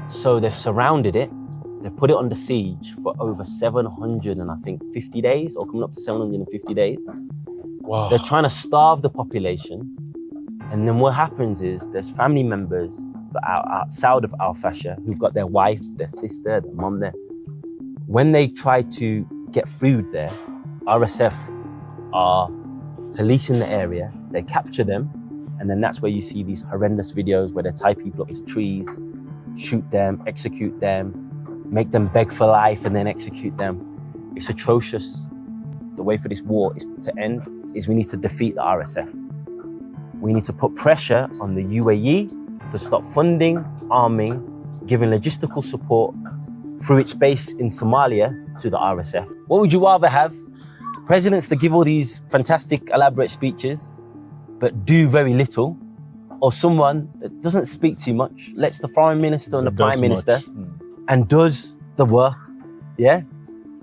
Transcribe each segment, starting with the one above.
So they've surrounded it. They've put it under siege for over 50 days, or coming up to 750 days. Wow. They're trying to starve the population. And then what happens is there's family members that are outside of Al-Fasher who've got their wife, their sister, their mom there. When they try to get food there, RSF are policing the area, they capture them, and then that's where you see these horrendous videos where they tie people up to trees, shoot them, execute them, make them beg for life and then execute them. It's atrocious. The way for this war is to end is we need to defeat the RSF. We need to put pressure on the UAE to stop funding, arming, giving logistical support through its base in Somalia to the RSF. What would you rather have? Presidents to give all these fantastic, elaborate speeches, but do very little, or someone that doesn't speak too much, lets the foreign minister and the prime minister and does the work, yeah?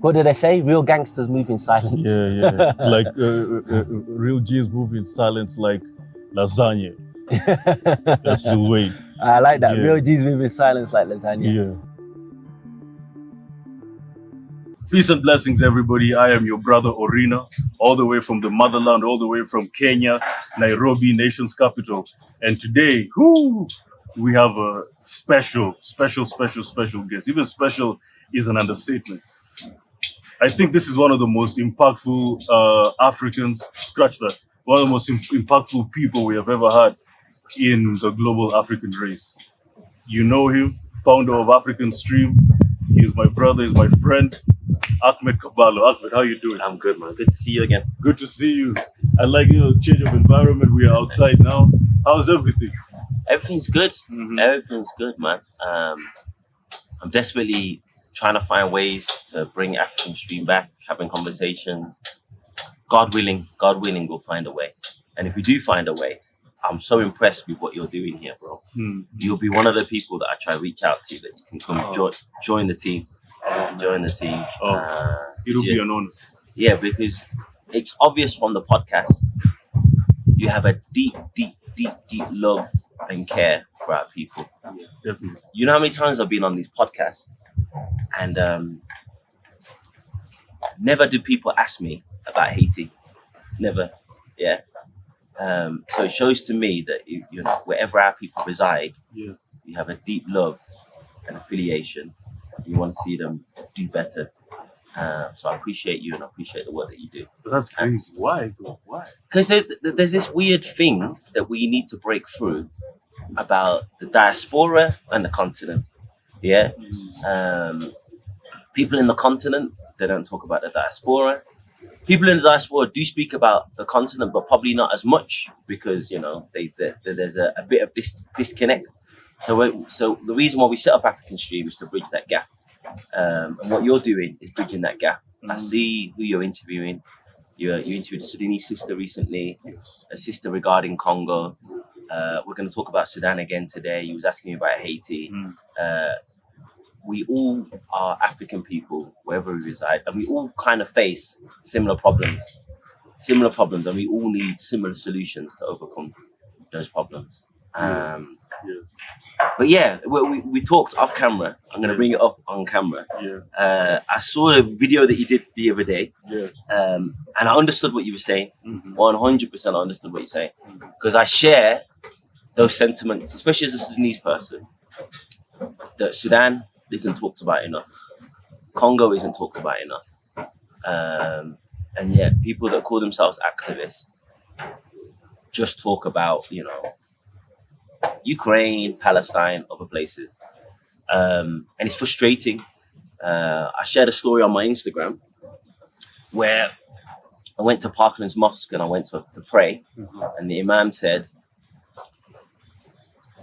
What do they say? Real gangsters move in silence. Yeah. Like real G's move in silence like lasagna. That's the way. I like that. Yeah. Real G's move in silence like lasagna. Yeah. Peace and blessings, everybody. I am your brother Orina, all the way from the motherland, all the way from Kenya, Nairobi, nation's capital. And today, we have a special guest. Even special is an understatement. I think this is one of the most impactful Africans, one of the most impactful people we have ever had in the global African race. You know him, founder of African Stream. He's my brother, he's my friend, Ahmed Kaballo. Ahmed, how you doing? I'm good, man. Good to see you again. Good to see you. I like, change of environment. We are outside now. How's everything? Everything's good. Mm-hmm. Everything's good, man. I'm desperately trying to find ways to bring African Stream back, having conversations. God willing, we'll find a way. And if we do find a way, I'm so impressed with what you're doing here, bro. You'll be one of the people that I try to reach out to that can come join the team. Join the team. It'll be an honor. Yeah, because it's obvious from the podcast, you have a deep love and care for our people. Yeah, definitely. You know how many times I've been on these podcasts and never do people ask me about Haiti. Never. Yeah. So it shows to me that you know wherever our people reside, you have a deep love and affiliation. You want to see them do better. So I appreciate you and I appreciate the work that you do. But that's crazy. Why though? Why? Because there's this weird thing that we need to break through about the diaspora and the continent. Yeah. People in the continent, they don't talk about the diaspora. People in the diaspora do speak about the continent, but probably not as much because, you know, there's a bit of disconnect. So the reason why we set up African Stream is to bridge that gap. And what you're doing is bridging that gap. I see who you're interviewing. You interviewed a Sudanese sister recently, a sister regarding Congo. We're going to talk about Sudan again today. You was asking me about Haiti. We all are African people, wherever we reside, and we all kind of face similar problems, and we all need similar solutions to overcome those problems. But yeah, we talked off camera. I'm going to bring it up on camera. I saw a video that you did the other day, and I understood what you were saying. 100% I understood what you're saying, because I share those sentiments, especially as a Sudanese person, that Sudan isn't talked about enough. Congo isn't talked about enough. And yet people that call themselves activists just talk about, you know, Ukraine, Palestine, other places. And it's frustrating. I shared a story on my Instagram where I went to Parkland's Mosque and I went to pray. And the Imam said,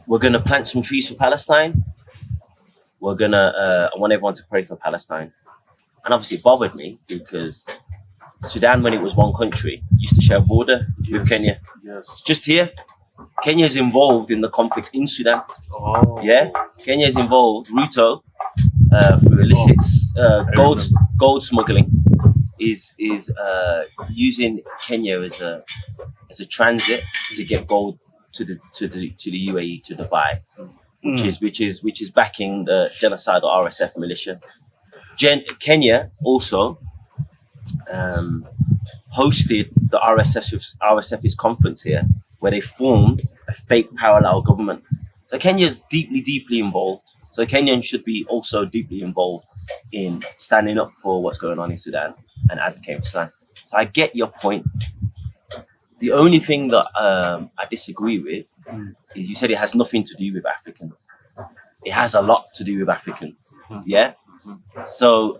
we're going to plant some trees for Palestine. I want everyone to pray for Palestine. And obviously it bothered me because Sudan, when it was one country, used to share a border with Kenya. Just here, Kenya is involved in the conflict in Sudan. Kenya is involved. Ruto, through illicit gold smuggling, is using Kenya as a transit to get gold to the UAE, to Dubai. which is backing the genocidal RSF militia. Kenya also hosted the RSF's conference here, where they formed a fake parallel government. So Kenya is deeply involved. So Kenyans should be also deeply involved in standing up for what's going on in Sudan and advocating for Sudan. So I get your point. The only thing that I disagree with is you said it has nothing to do with Africans. It has a lot to do with Africans. Yeah. So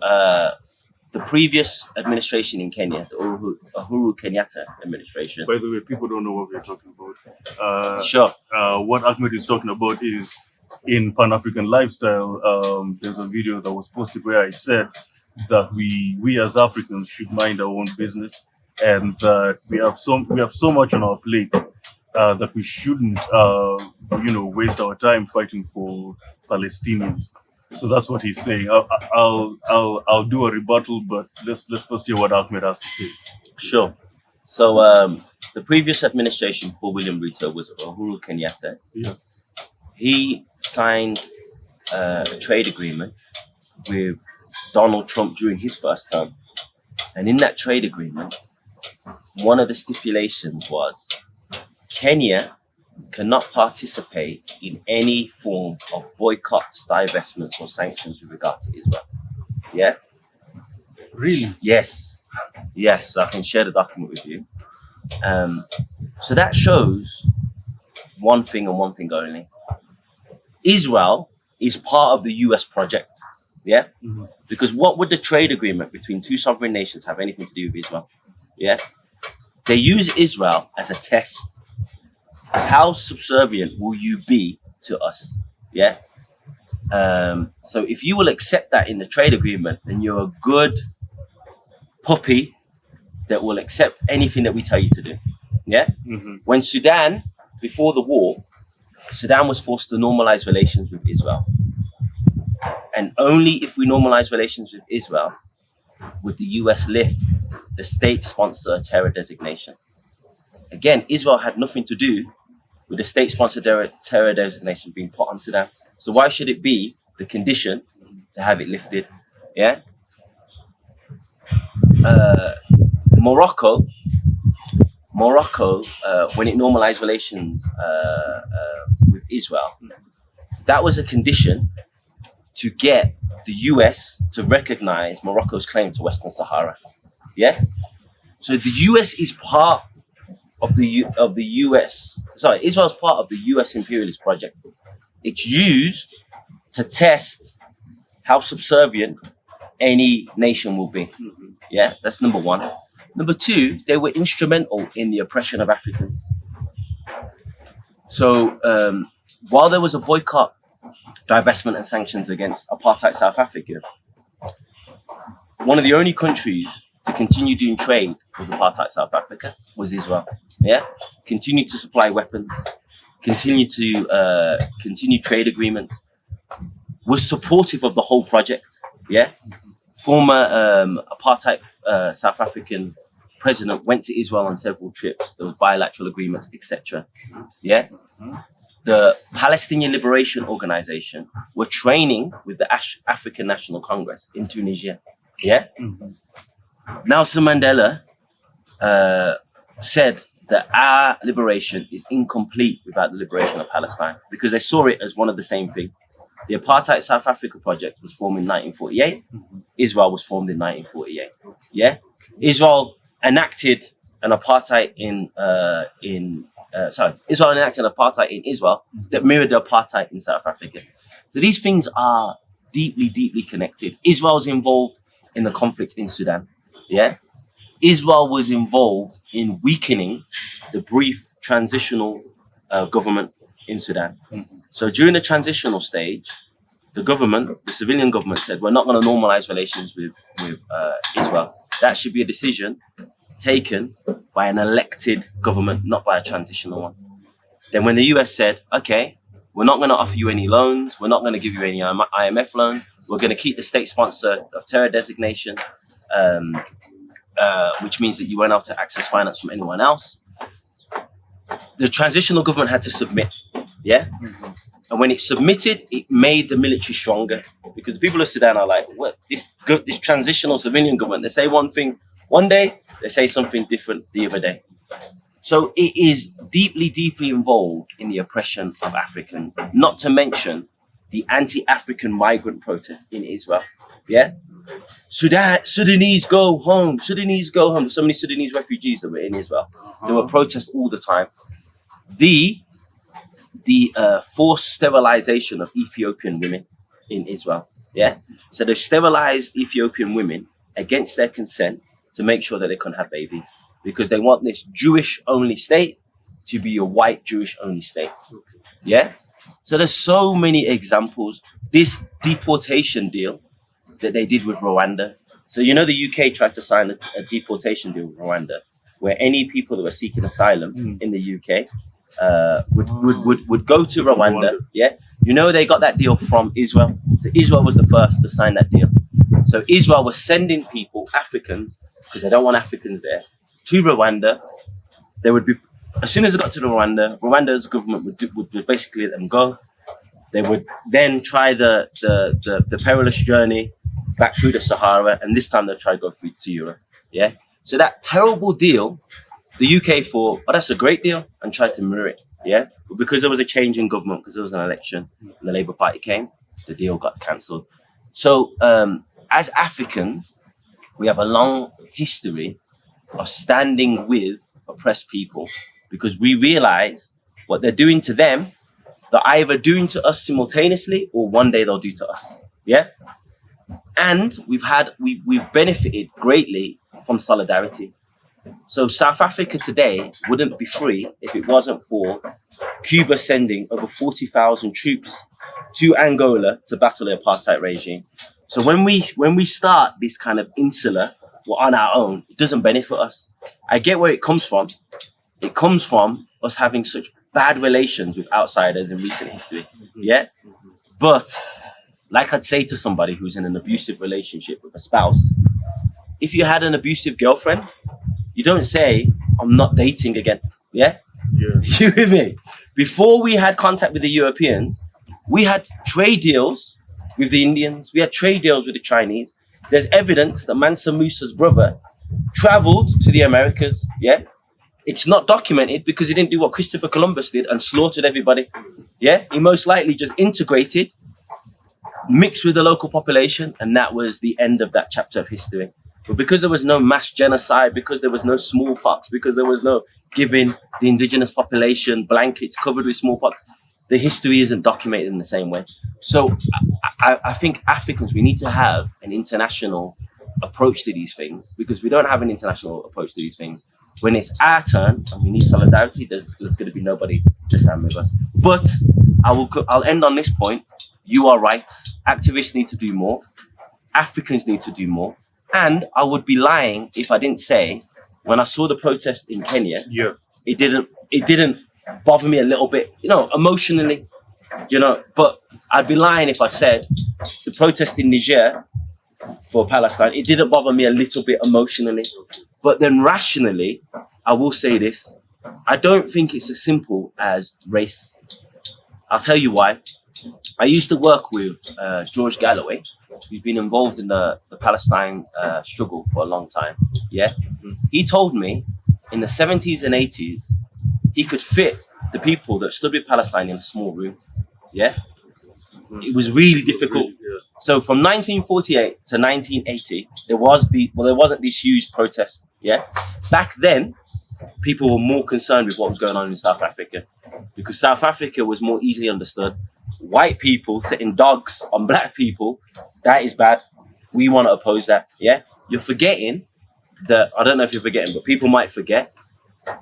the previous administration in Kenya, the Uhuru Kenyatta administration. By the way, people don't know what we're talking about. Sure. What Ahmed is talking about is in Pan-African lifestyle. There's a video that was posted where I said that we as Africans should mind our own business, and that we have so much on our plate that we shouldn't waste our time fighting for Palestinians. So that's what he's saying. I'll do a rebuttal, but let's first hear what Ahmed has to say. Sure. So the previous administration for William Ruto was Uhuru Kenyatta. Yeah. He signed a trade agreement with Donald Trump during his first term, and in that trade agreement, one of the stipulations was Kenya cannot participate in any form of boycotts, divestments, or sanctions with regard to Israel. Yeah? Really? Yes. Yes, I can share the document with you. So that shows one thing and one thing only. Israel is part of the US project. Yeah? Mm-hmm. Because what would the trade agreement between two sovereign nations have anything to do with Israel? Yeah? They use Israel as a test. How subservient will you be to us? Yeah. So if you will accept that in the trade agreement, then you're a good puppy that will accept anything that we tell you to do. Yeah. Mm-hmm. When Sudan, before the war, Sudan was forced to normalize relations with Israel. And only if we normalize relations with Israel would the US lift the state sponsor terror designation. Again, Israel had nothing to do with the state-sponsored terror designation being put on Sudan. So why should it be the condition to have it lifted? Yeah. Morocco, when it normalized relations with Israel, that was a condition to get the US to recognize Morocco's claim to Western Sahara. Yeah. So the US is part of the US. Sorry, Israel's part of the US imperialist project. It's used to test how subservient any nation will be. Yeah, that's number one. Number two, they were instrumental in the oppression of Africans. So while there was a boycott, divestment and sanctions against apartheid South Africa, one of the only countries to continue doing trade with apartheid South Africa was Israel. Yeah, continue to supply weapons, continue trade agreements, was supportive of the whole project. Yeah, former apartheid South African president went to Israel on several trips. There was bilateral agreements, etc. Yeah, the Palestinian Liberation Organization were training with the African National Congress in Tunisia. Yeah. Nelson Mandela said that our liberation is incomplete without the liberation of Palestine, because they saw it as one of the same thing. The apartheid South Africa project was formed in 1948. Israel was formed in 1948. Yeah, Israel enacted an apartheid Israel enacted apartheid in Israel that mirrored the apartheid in South Africa. So these things are deeply connected. Israel's involved in the conflict in Sudan. Yeah, Israel was involved in weakening the brief transitional government in Sudan. So during the transitional stage, the civilian government said, we're not going to normalize relations with Israel. That should be a decision taken by an elected government, not by a transitional one. Then when the US said, okay, we're not going to offer you any loans, we're not going to give you any IMF loan, we're going to keep the state sponsor of terror designation, which means that you won't have to access finance from anyone else. The transitional government had to submit. Yeah. And when it's submitted, it made the military stronger, because the people of Sudan are like, what, this transitional civilian government, they say one thing one day, they say something different the other day. So it is deeply, deeply involved in the oppression of Africans, not to mention the anti-African migrant protest in Israel. Yeah? Sudanese go home. Sudanese go home. There's so many Sudanese refugees that were in Israel. There were protests all the time. The forced sterilization of Ethiopian women in Israel. Yeah? So they sterilized Ethiopian women against their consent to make sure that they couldn't have babies, because they want this Jewish-only state to be a white Jewish-only state. Yeah? So there's so many examples. This deportation deal that they did with Rwanda. So you know the UK tried to sign a deportation deal with Rwanda, where any people that were seeking asylum in the UK would go to Rwanda. Yeah? You know they got that deal from Israel. So Israel was the first to sign that deal. So Israel was sending people, Africans, because they don't want Africans there, to Rwanda. They would be, as soon as they got to Rwanda, Rwanda's government would basically let them go. They would then try the perilous journey back through the Sahara, and this time they'll try to go through to Europe. Yeah. So that terrible deal, the UK thought, oh, that's a great deal, and tried to mirror it. Yeah. But because there was a change in government, because there was an election, and the Labour Party came, the deal got cancelled. So as Africans, we have a long history of standing with oppressed people, because we realize what they're doing to them, they're either doing to us simultaneously, or one day they'll do to us. Yeah. And we've benefited greatly from solidarity. So South Africa today wouldn't be free if it wasn't for Cuba sending over 40,000 troops to Angola to battle the apartheid regime. So when we start this kind of insular, we're on our own, it doesn't benefit us. I get where it comes from. It comes from us having such bad relations with outsiders in recent history. Yeah? But like I'd say to somebody who's in an abusive relationship with a spouse, if you had an abusive girlfriend, you don't say, I'm not dating again. Yeah? You with me? Before we had contact with the Europeans, we had trade deals with the Indians. We had trade deals with the Chinese. There's evidence that Mansa Musa's brother traveled to the Americas. Yeah? It's not documented because he didn't do what Christopher Columbus did and slaughtered everybody. Yeah? He most likely just integrated, mixed with the local population, and that was the end of that chapter of history. But because there was no mass genocide, because there was no smallpox, because there was no giving the indigenous population blankets covered with smallpox, the history isn't documented in the same way. So I think Africans, we need to have an international approach to these things, because we don't have an international approach to these things. When it's our turn and we need solidarity, there's going to be nobody to stand with us. But I'll end on this point. You are right. Activists need to do more. Africans need to do more. And I would be lying if I didn't say, when I saw the protest in Kenya, it didn't bother me a little bit, emotionally, but I'd be lying if I said the protest in Niger for Palestine, it didn't bother me a little bit emotionally. But then rationally, I will say this, I don't think it's as simple as race. I'll tell you why. I used to work with George Galloway, who's been involved in the Palestine struggle for a long time. Yeah, he told me in the 70s and 80s, he could fit the people that stood with Palestine in a small room. Yeah, it was really difficult. So from 1948 to 1980, there wasn't this huge protest. Yeah, back then, people were more concerned with what was going on in South Africa, because South Africa was more easily understood. White people setting dogs on black people, that is bad. We want to oppose that. Yeah, you're forgetting that. I don't know if you're forgetting, but people might forget.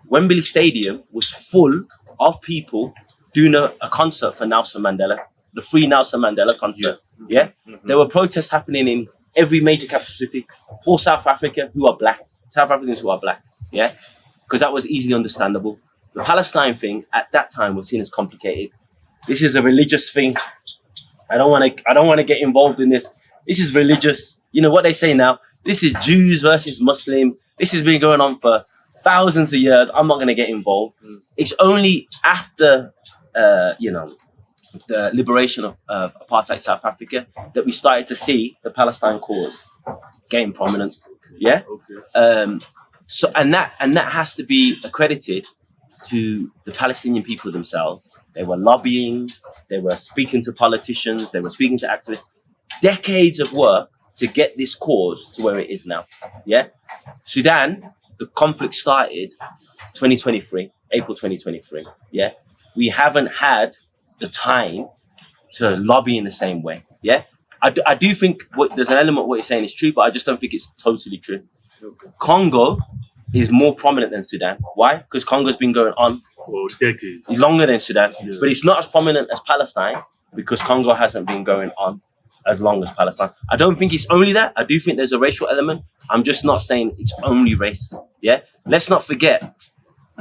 Wembley Stadium was full of people doing a concert for Nelson Mandela, the Free Nelson Mandela concert. Yeah, there were protests happening in every major capital city for South Africa who are black, South Africans who are black. Yeah, because that was easily understandable. The Palestine thing at that time was seen as complicated. This is a religious thing. I don't want to get involved in this. This is religious. You know what they say now? This is Jews versus Muslim. This has been going on for thousands of years. I'm not going to get involved. It's only after, the liberation of apartheid South Africa, that we started to see the Palestine cause gain prominence. Yeah. Okay. So and that has to be accredited to the Palestinian people themselves. They were lobbying, they were speaking to politicians, they were speaking to activists. Decades of work to get this cause to where it is now. Yeah. Sudan, the conflict started 2023, April 2023. Yeah. We haven't had the time to lobby in the same way. Yeah. I do think there's an element of what you're saying is true, but I just don't think it's totally true. Okay. Congo is more prominent than Sudan. Why? Because Congo's been going on For decades. longer than Sudan, Yeah. but it's not as prominent as Palestine because Congo hasn't been going on as long as Palestine. I don't think it's only that. I do think there's a racial element. I'm just not saying it's only race. Yeah. Let's not forget,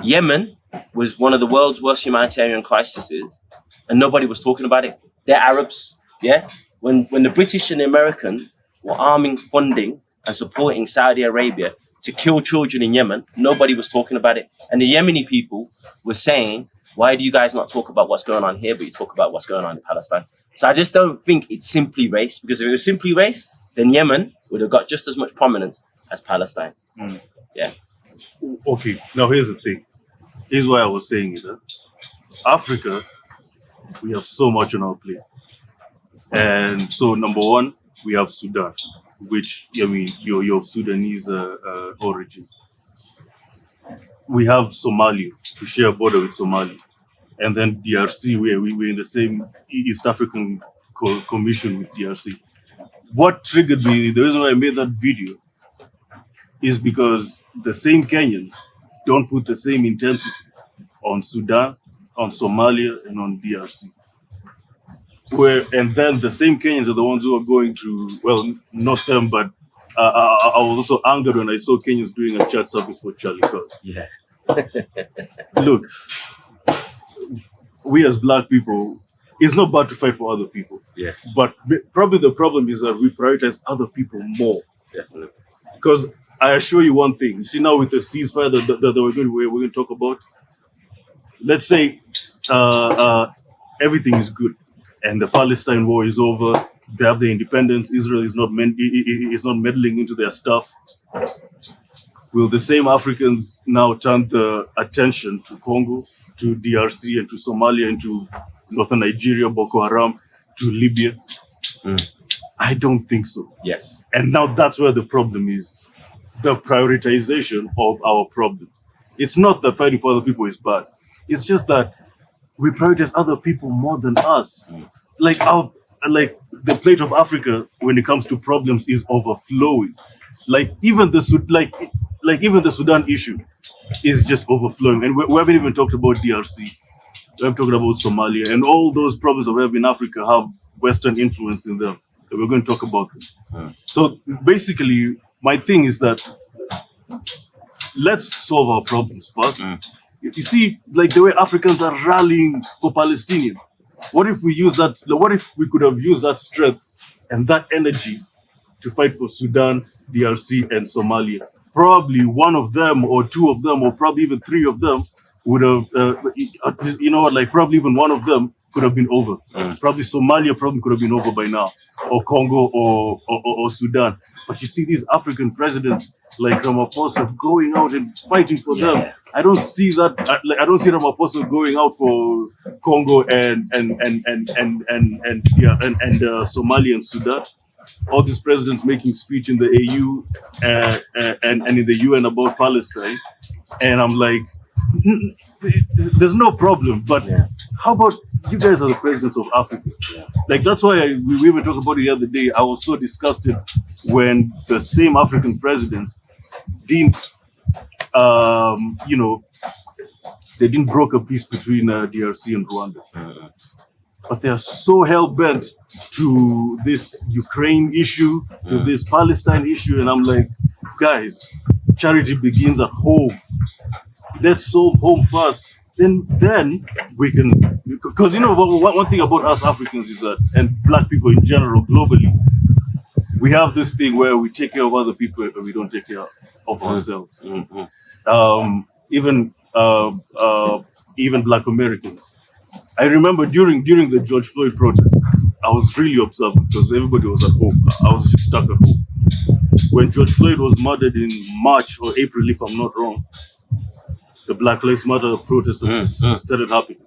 Yemen was one of the world's worst humanitarian crises, and nobody was talking about it. They're Arabs. Yeah. When the British and the Americans were arming, funding, and supporting Saudi Arabia to kill children in Yemen, nobody was talking about it. And the Yemeni people were saying, why do you guys not talk about what's going on here, but you talk about what's going on in Palestine? So I just don't think it's simply race, because if it was simply race, then Yemen would have got just as much prominence as Palestine. Mm. Yeah. Okay, now here's the thing. Here's why I was saying it. Africa, we have so much on our plate. And so, number one, we have Sudan, which, I mean, you're of Sudanese origin. We have Somalia. We share a border with Somalia. And then DRC, we're in the same East African Commission with DRC. What triggered me, the reason why I made that video, is because the same Kenyans don't put the same intensity on Sudan, on Somalia, and on DRC. And then the same Kenyans are the ones who are going to, well, not them, but I was also angered when I saw Kenyans doing a church service for Charlie Kirk. Yeah. Look, we as Black people, it's not bad to fight for other people. Yes. But probably the problem is that we prioritize other people more. Definitely. Because I assure you one thing. You see, now with the ceasefire that we're going to talk about, let's say everything is good and the Palestine war is over. They have their independence. Israel is not meddling into their stuff. Will the same Africans now turn the attention to Congo, to DRC, and to Somalia, and to northern Nigeria, Boko Haram, to Libya? Mm. I don't think so. Yes. And now that's where the problem is. The prioritization of our problem. It's not that fighting for other people is bad. It's just that we prioritize other people more than us. Mm. Like the plate of Africa, when it comes to problems, is overflowing. Like even the Sudan issue is just overflowing. And we haven't even talked about DRC. We haven't talked about Somalia. And all those problems that we have in Africa have Western influence in them. And we're going to talk about them. Mm. So basically, my thing is that let's solve our problems first. Mm. You see, like the way Africans are rallying for Palestinians. What if we use that? What if we could have used that strength and that energy to fight for Sudan, DRC, and Somalia? Probably one of them, or two of them, or probably even three of them would have, probably even one of them could have been over. Mm. Probably Somalia probably could have been over by now, or Congo, or Sudan. But you see these African presidents like Ramaphosa going out and fighting for them. I don't see that. I don't see Ramaphosa going out for Congo and Somalia and Sudan. All these presidents making speech in the AU and in the UN about Palestine, and I'm like, there's no problem. But how about you guys are the presidents of Africa? Like that's why we even talked about it the other day. I was so disgusted when the same African presidents didn't, they didn't broker peace between DRC and Rwanda. But they are so hell-bent to this Ukraine issue, to this Palestine issue. And I'm like, guys, charity begins at home. Let's solve home first. Then we can, because one thing about us Africans is that, and Black people in general, globally, we have this thing where we take care of other people and we don't take care of ourselves. Mm-hmm. Even Black Americans, I remember during the George Floyd protest, I was really observant because everybody was at home. I was just stuck at home. When George Floyd was murdered in March or April, if I'm not wrong, the Black Lives Matter protests started happening.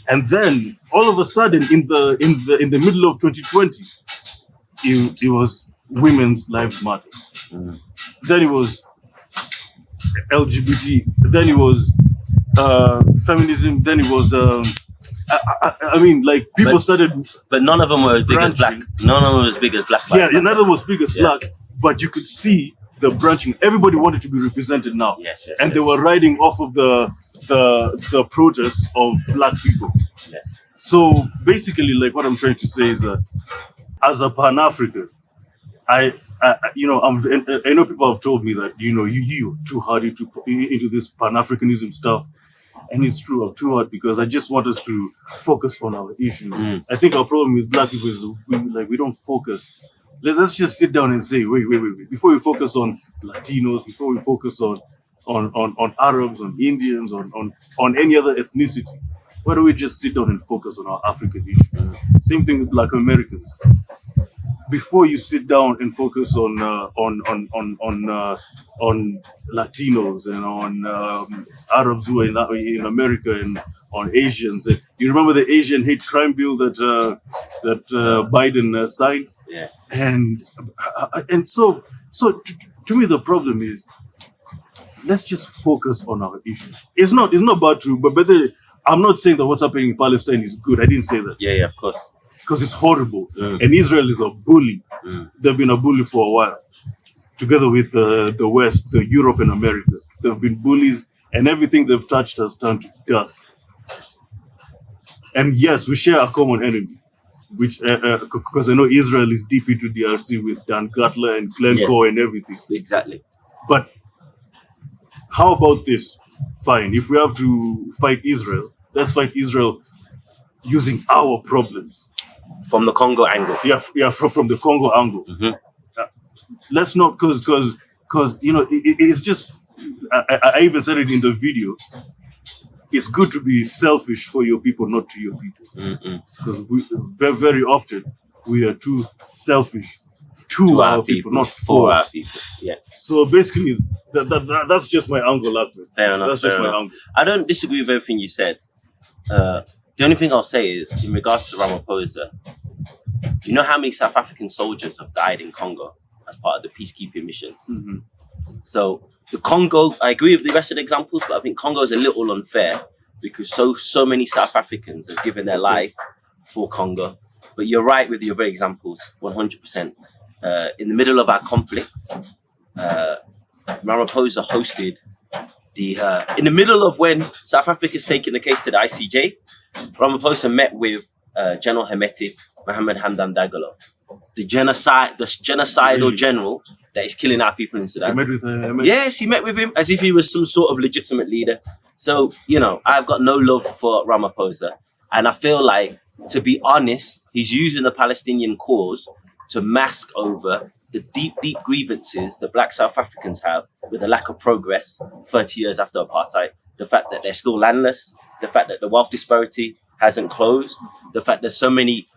And then all of a sudden, in the middle of 2020, it was women's lives matter. Then it was LGBT. Then it was feminism. Then it was. I mean, like people started, but none of them were as big as black. None of them was as big as black. Yeah, none of them was big as black. But you could see the branching. Everybody wanted to be represented now. Yes. And they were riding off of the protests of black people. Yes. So basically, like what I'm trying to say is that as a Pan-African, I know people have told me that you're too hard into this Pan-Africanism stuff, and it's true. I'm too hard because I just want us to focus on our issue. I think our problem with black people is we don't focus. Let's just sit down and say, wait. Before we focus on Latinos, before we focus on Arabs, on Indians, on any other ethnicity, why don't we just sit down and focus on our African issue? Same thing with Black Americans. Before you sit down and focus on Latinos and on Arabs who are in America and on Asians, you remember the Asian hate crime bill that Biden signed? Yeah. And so to me the problem is, let's just focus on our issues. It's not bad to, but I'm not saying that what's happening in Palestine is good. I didn't say that. Yeah, of course. Because it's horrible. And Israel is a bully. They've been a bully for a while. Together with the West, the Europe and America. They've been bullies, and everything they've touched has turned to dust. And yes, we share a common enemy, which because I know Israel is deep into DRC with Dan Gutler and Glencoe and everything. Exactly. But how about this? Fine, if we have to fight Israel, let's fight Israel using our problems. From the Congo angle. Yeah, from the Congo angle. Let's not, because it's just, I even said it in the video, it's good to be selfish for your people, not to your people. Because very, very often, we are too selfish to our people, not for our people. Yeah. So basically, that's just my angle, Ahmed. Fair enough. That's just my angle. I don't disagree with everything you said. The only thing I'll say is, in regards to Ramaphosa, you know how many South African soldiers have died in Congo as part of the peacekeeping mission? So the Congo, I agree with the rest of the examples, but I think Congo is a little unfair because so many South Africans have given their life for Congo. But you're right with your very examples, 100%. In the middle of our conflict, Ramaphosa hosted in the middle of when South Africa's taking the case to the ICJ, Ramaphosa met with General Hemeti, Mohammed Hamdan Dagalo, the genocidal general that is killing our people in Sudan. You met with Hemeti? Yes, he met with him as if he was some sort of legitimate leader. So, I've got no love for Ramaphosa. And I feel like, to be honest, he's using the Palestinian cause to mask over the deep, deep grievances that Black South Africans have with the lack of progress 30 years after apartheid, the fact that they're still landless, the fact that the wealth disparity hasn't closed, the fact there's so many,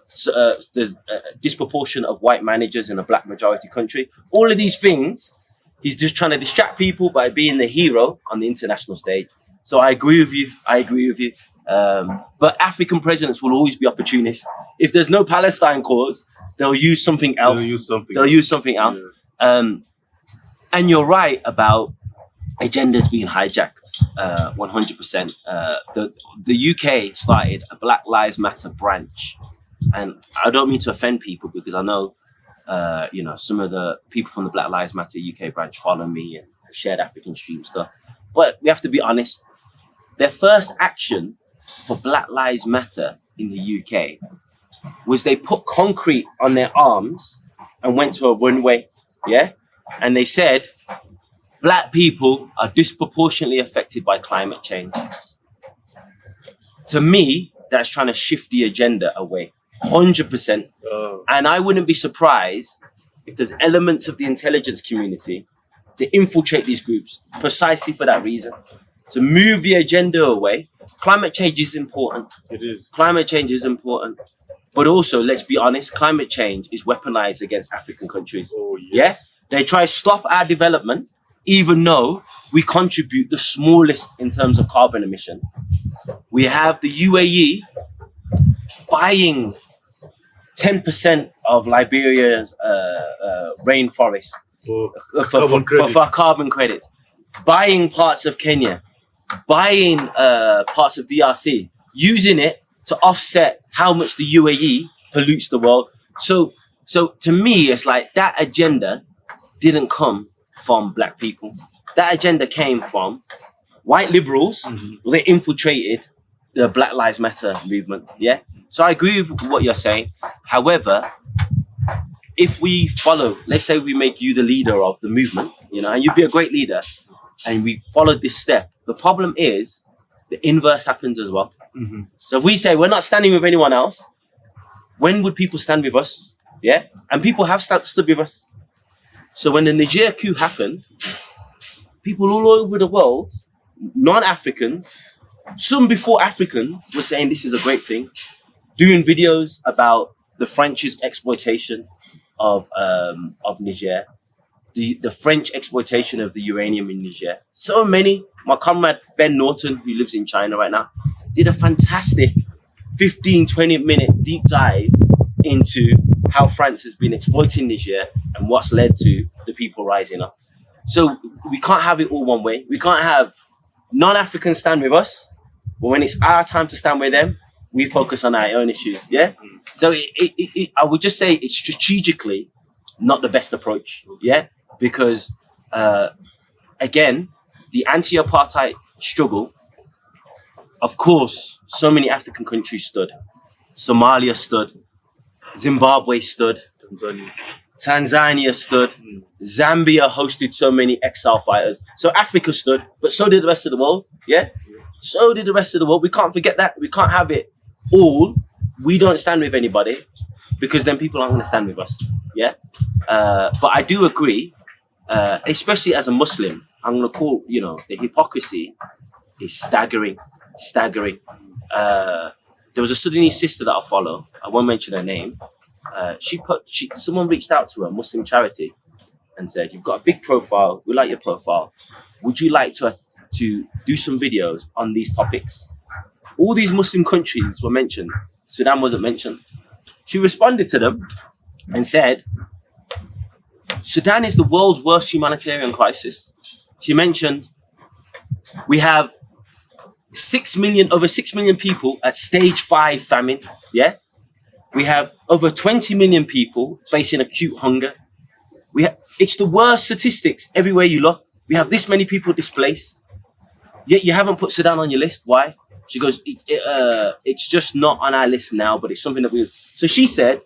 there's a disproportion of white managers in a Black majority country. All of these things, he's just trying to distract people by being the hero on the international stage. So I agree with you. But African presidents will always be opportunists. If there's no Palestine cause, they'll use something else. They'll use something else. Yeah. And you're right about agendas being hijacked, 100%. The UK started a Black Lives Matter branch. And I don't mean to offend people because I know, some of the people from the Black Lives Matter UK branch follow me and shared African Stream stuff. But we have to be honest. Their first action for Black Lives Matter in the UK was they put concrete on their arms and went to a runway, and they said, Black people are disproportionately affected by climate change. To me, that's trying to shift the agenda away, 100%. And I wouldn't be surprised if there's elements of the intelligence community that infiltrate these groups precisely for that reason, to move the agenda away climate change is important. It is. Climate change is important. But also, let's be honest, climate change is weaponized against African countries. Oh, yes. Yeah? They try to stop our development, even though we contribute the smallest in terms of carbon emissions. We have the UAE buying 10% of Liberia's rainforest for carbon credits, buying parts of Kenya, buying parts of DRC, using it to offset how much the UAE pollutes the world. So to me, it's like that agenda didn't come from black people. That agenda came from white liberals. They infiltrated the Black Lives Matter movement. Yeah. So I agree with what you're saying. However, if we follow, let's say we make you the leader of the movement, you know, and you'd be a great leader, and we followed this step. The problem is the inverse happens as well. So if we say we're not standing with anyone else, when would people stand with us? Yeah, and people have stood with us. So when the Niger coup happened, people all over the world, non-Africans, some before Africans, were saying this is a great thing, doing videos about the French's exploitation of Niger, the French exploitation of the uranium in Niger. So many. My comrade Ben Norton, who lives in China right now, did a fantastic 15-20-minute deep dive into how France has been exploiting Niger and what's led to the people rising up. So we can't have it all one way. We can't have non-Africans stand with us, but when it's our time to stand with them, we focus on our own issues. Yeah. So I would just say it's strategically not the best approach. Yeah, because again, the anti-apartheid struggle, of course, so many African countries stood. Somalia stood. Zimbabwe stood. Tanzania stood. Zambia hosted so many exile fighters. So Africa stood, but so did the rest of the world. Yeah? So did the rest of the world. We can't forget that. We can't have it all. We don't stand with anybody because then people aren't going to stand with us. Yeah? But I do agree, especially as a Muslim, I'm going to call, you know, the hypocrisy is staggering. Staggering. There was a Sudanese sister that I follow. I won't mention her name. Someone reached out to her, Muslim charity, and said, "You've got a big profile. We like your profile. Would you like to do some videos on these topics?" All these Muslim countries were mentioned. Sudan wasn't mentioned. She responded to them and said, "Sudan is the world's worst humanitarian crisis." She mentioned we have over 6 million people at stage 5 famine. Yeah. We have over 20 million people facing acute hunger. It's the worst statistics everywhere you look. We have this many people displaced. Yet you haven't put Sudan on your list. Why? She goes, it's just not on our list now, but it's something that we... So she said,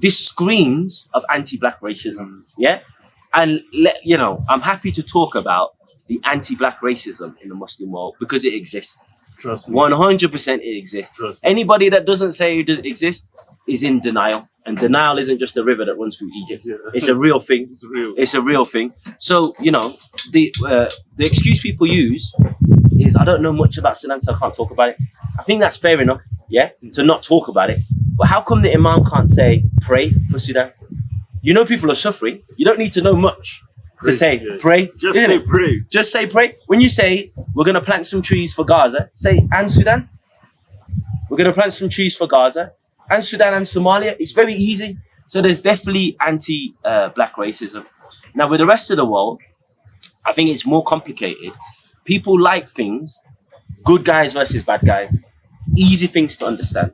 this screams of anti-black racism. Yeah. And, you know, I'm happy to talk about the anti-black racism in the Muslim world because it exists. Trust me. 100% it exists. Trust me. Anybody that doesn't say it doesn't exist is in denial. And denial isn't just a river that runs through Egypt. Yeah. It's a real thing. It's a real thing. So, you know, the excuse people use is, I don't know much about Sudan, so I can't talk about it. I think that's fair enough, yeah, to not talk about it. But how come the Imam can't say, pray for Sudan? You know people are suffering. You don't need to know much to say, pray. Just say pray. Just say pray. When you say, we're going to plant some trees for Gaza, say, and Sudan. We're going to plant some trees for Gaza. And Sudan and Somalia. It's very easy. So there's definitely anti-black racism. Now, with the rest of the world, I think it's more complicated. People like things, good guys versus bad guys. Easy things to understand.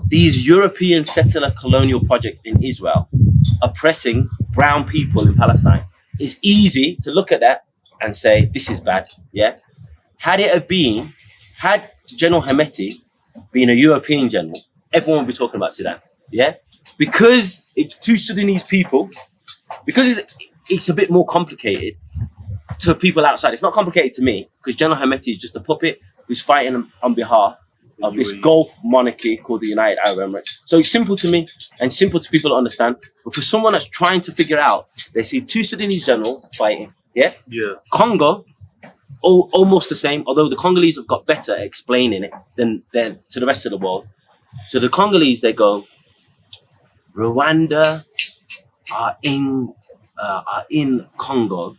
These European settler colonial projects in Israel oppressing brown people in Palestine. It's easy to look at that and say, this is bad. Yeah. Had General Hemeti been a European general, everyone would be talking about Sudan. Yeah. Because it's two Sudanese people, because it's a bit more complicated to people outside. It's not complicated to me because General Hemeti is just a puppet who's fighting on behalf of this Gulf monarchy called the United Arab Emirates. So it's simple to me and simple to people to understand. But for someone that's trying to figure out, they see two Sudanese generals fighting. Yeah. Yeah. Congo, almost the same, although the Congolese have got better at explaining it than to the rest of the world. So the Congolese, they go, Rwanda are in Congo,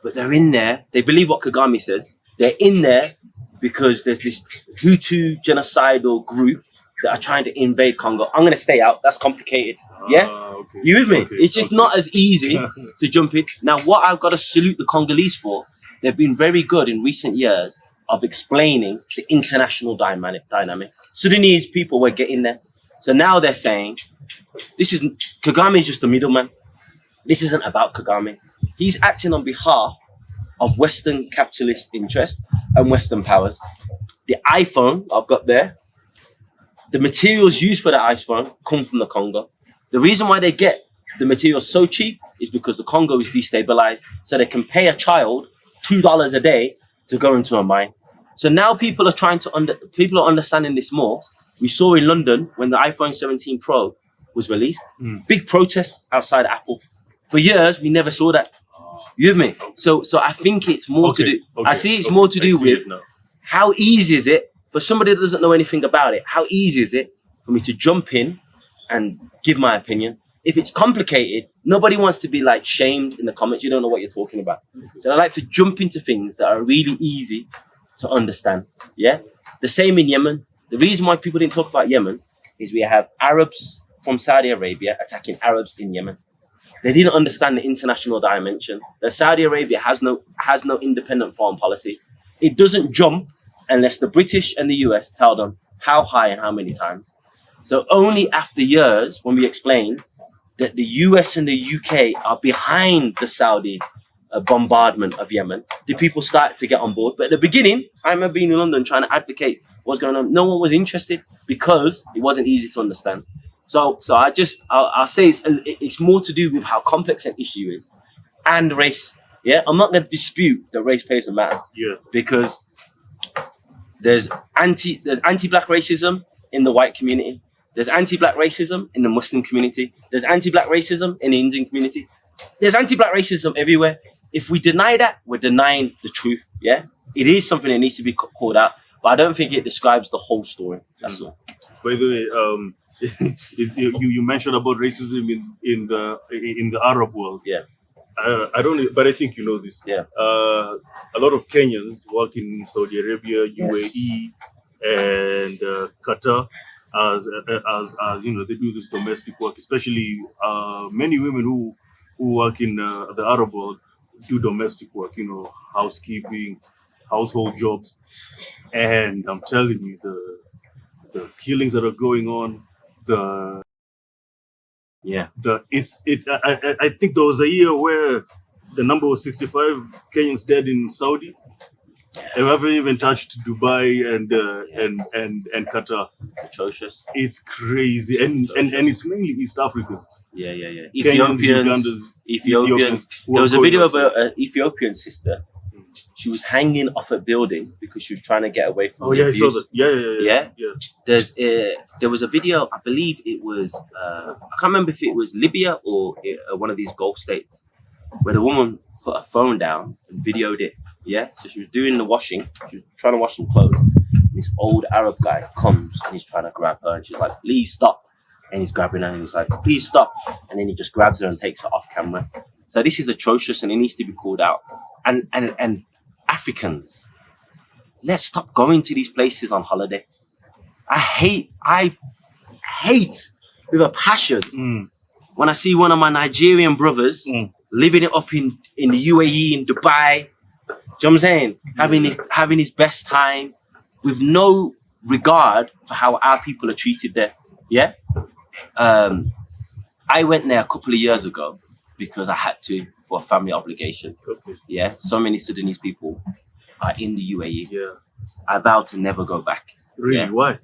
but they're in there. They believe what Kagame says. They're in there because there's this Hutu genocidal group that are trying to invade Congo. I'm going to stay out. That's complicated. Yeah? Okay. You with me? Okay. It's just not as easy to jump in. Now, what I've got to salute the Congolese for, they've been very good in recent years of explaining the international dynamic. Sudanese people were getting there. So now they're saying, Kagame is just a middleman. This isn't about Kagame. He's acting on behalf of Western capitalist interests and Western powers. The iPhone I've got there, the materials used for the iPhone come from the Congo. The reason why they get the materials so cheap is because the Congo is destabilized, so they can pay a child $2 a day to go into a mine. So now people are understanding this more. We saw in London when the iPhone 17 Pro was released, big protests outside Apple. For years, we never saw that. You with me? So I think it's more to do. I see it's more to do with how easy is it for somebody that doesn't know anything about it. How easy is it for me to jump in and give my opinion? If it's complicated, nobody wants to be like shamed in the comments. You don't know what you're talking about. So I like to jump into things that are really easy to understand. Yeah. The same in Yemen. The reason why people didn't talk about Yemen is we have Arabs from Saudi Arabia attacking Arabs in Yemen. They didn't understand the international dimension. That Saudi Arabia has no independent foreign policy. It doesn't jump unless the British and the US tell them how high and how many times. So only after years, when we explain that the US and the UK are behind the Saudi bombardment of Yemen, the people started to get on board. But at the beginning, I remember being in London trying to advocate what's going on. No one was interested because it wasn't easy to understand. So I'll say it's more to do with how complex an issue is and race. Yeah, I'm not going to dispute that race plays a matter. Yeah, because there's anti-black racism in the white community. There's anti-black racism in the Muslim community. There's anti-black racism in the Indian community. There's anti-black racism everywhere. If we deny that, we're denying the truth. Yeah, it is something that needs to be called out, but I don't think it describes the whole story. That's all. By the way, you mentioned about racism in the Arab world. Yeah. I don't, but I think you know this. Yeah. A lot of Kenyans work in Saudi Arabia, UAE, and Qatar, as you know, they do this domestic work. Especially many women who work in the Arab world do domestic work. You know, housekeeping, household jobs, and I'm telling you, the killings that are going on. I think there was a year where the number was 65 Kenyans dead in Saudi. They haven't even touched Dubai and Qatar. Atrocious. It's crazy, and it's mainly East Africans. Yeah. Kenyans, Ethiopians. There was a video of an Ethiopian sister. She was hanging off a building because she was trying to get away from. Oh yeah, I saw that. Yeah. There was a video. I believe it was. I can't remember if it was Libya or one of these Gulf states, where the woman put her phone down and videoed it. Yeah, so she was doing the washing. She was trying to wash some clothes. This old Arab guy comes and he's trying to grab her, and she's like, "Please stop!" And he's grabbing her, and he's like, "Please stop!" And then he just grabs her and takes her off camera. So this is atrocious, and it needs to be called out. And Africans, let's stop going to these places on holiday. I hate with a passion when I see one of my Nigerian brothers living it up in the UAE, in Dubai. Do you know what I'm saying? Having his best time with no regard for how our people are treated there. Yeah. I went there a couple of years ago because I had to for a family obligation. Okay. Yeah. So many Sudanese people are in the UAE. Yeah. I vowed to never go back. Really? Yeah? Why?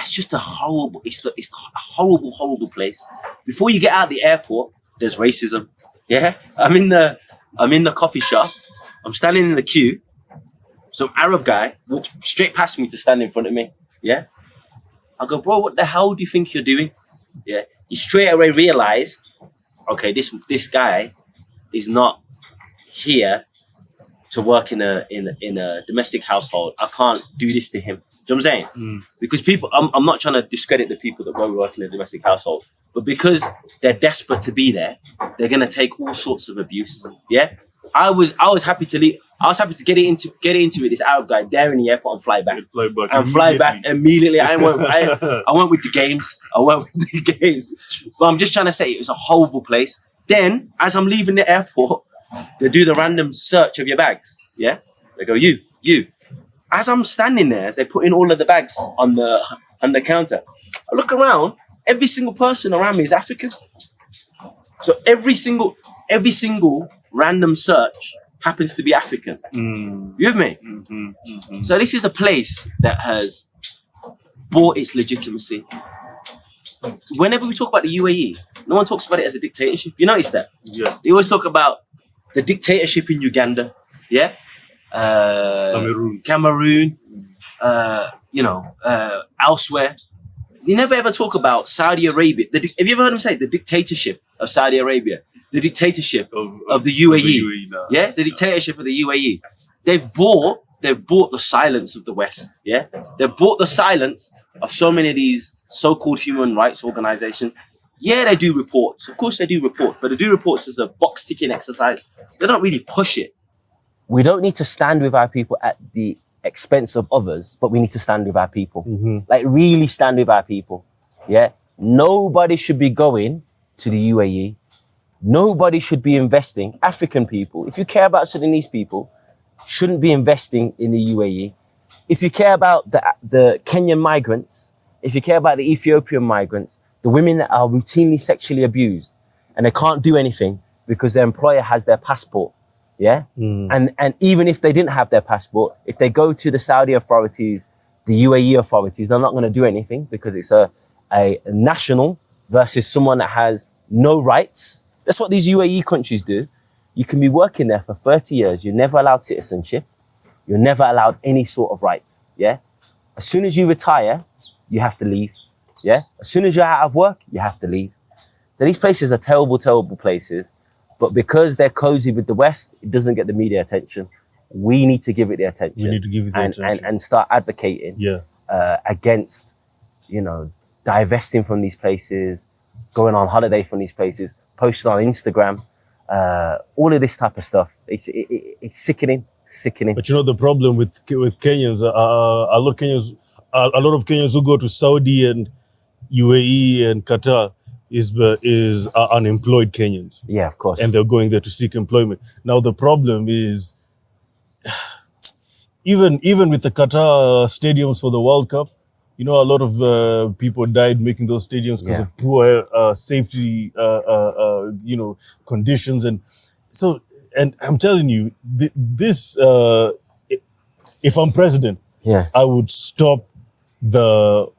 It's just a horrible. It's a horrible place. Before you get out of the airport, there's racism. Yeah. I'm in the coffee shop. I'm standing in the queue. Some Arab guy walks straight past me to stand in front of me. Yeah. I go, bro, what the hell do you think you're doing? Yeah. He straight away realized, okay, this guy is not here to work in a domestic household, I can't do this to him. Do you know what I'm saying? Because people, I'm not trying to discredit the people that go work in a domestic household, but because they're desperate to be there, they're gonna take all sorts of abuse. Yeah, I was happy to leave. I was happy to get into it with this Arab guy there in the airport and fly back immediately. I went with the games. But I'm just trying to say it was a horrible place. Then, as I'm leaving the airport, they do the random search of your bags. Yeah, they go you. As I'm standing there, as they put in all of the bags on the counter, I look around. Every single person around me is African. So every single random search happens to be African. You with me? So this is a place that has bought its legitimacy. Whenever we talk about the UAE, no one talks about it as a dictatorship. You notice that? Yeah. They always talk about the dictatorship in Uganda. Yeah. Cameroon. Elsewhere. You never ever talk about Saudi Arabia. Have you ever heard them say the dictatorship of Saudi Arabia? The dictatorship of the UAE. Yeah, the dictatorship of the UAE. They've bought the silence of the West. Yeah, they've bought the silence of so many of these so-called human rights organizations. Yeah, they do reports. Of course, they do report, but they do reports as a box-ticking exercise. They don't really push it. We don't need to stand with our people at the expense of others, but we need to stand with our people. Like really stand with our people. Yeah, nobody should be going to the UAE. Nobody should be investing. African people, if you care about Sudanese people, shouldn't be investing in the UAE. If you care about the Kenyan migrants, if you care about the Ethiopian migrants, the women that are routinely sexually abused and they can't do anything because their employer has their passport. Yeah. And even if they didn't have their passport, if they go to the Saudi authorities, the UAE authorities, they're not going to do anything because it's a national versus someone that has no rights. That's what these UAE countries do. You can be working there for 30 years. You're never allowed citizenship. You're never allowed any sort of rights. Yeah. As soon as you retire, you have to leave. Yeah. As soon as you're out of work, you have to leave. So these places are terrible, terrible places. But because they're cozy with the West, it doesn't get the media attention. We need to give it the attention. We need to give it the attention. And start advocating against, divesting from these places, going on holiday from these places, posts on Instagram, all of this type of stuff. It's sickening. But the problem with Kenyans, a lot of Kenyans who go to Saudi and UAE and Qatar is unemployed Kenyans. Yeah, of course. And they're going there to seek employment. Now the problem is, even with the Qatar stadiums for the World Cup, a lot of people died making those stadiums because of poor safety, conditions, and so. And I'm telling you, this. If I'm president, I would stop the.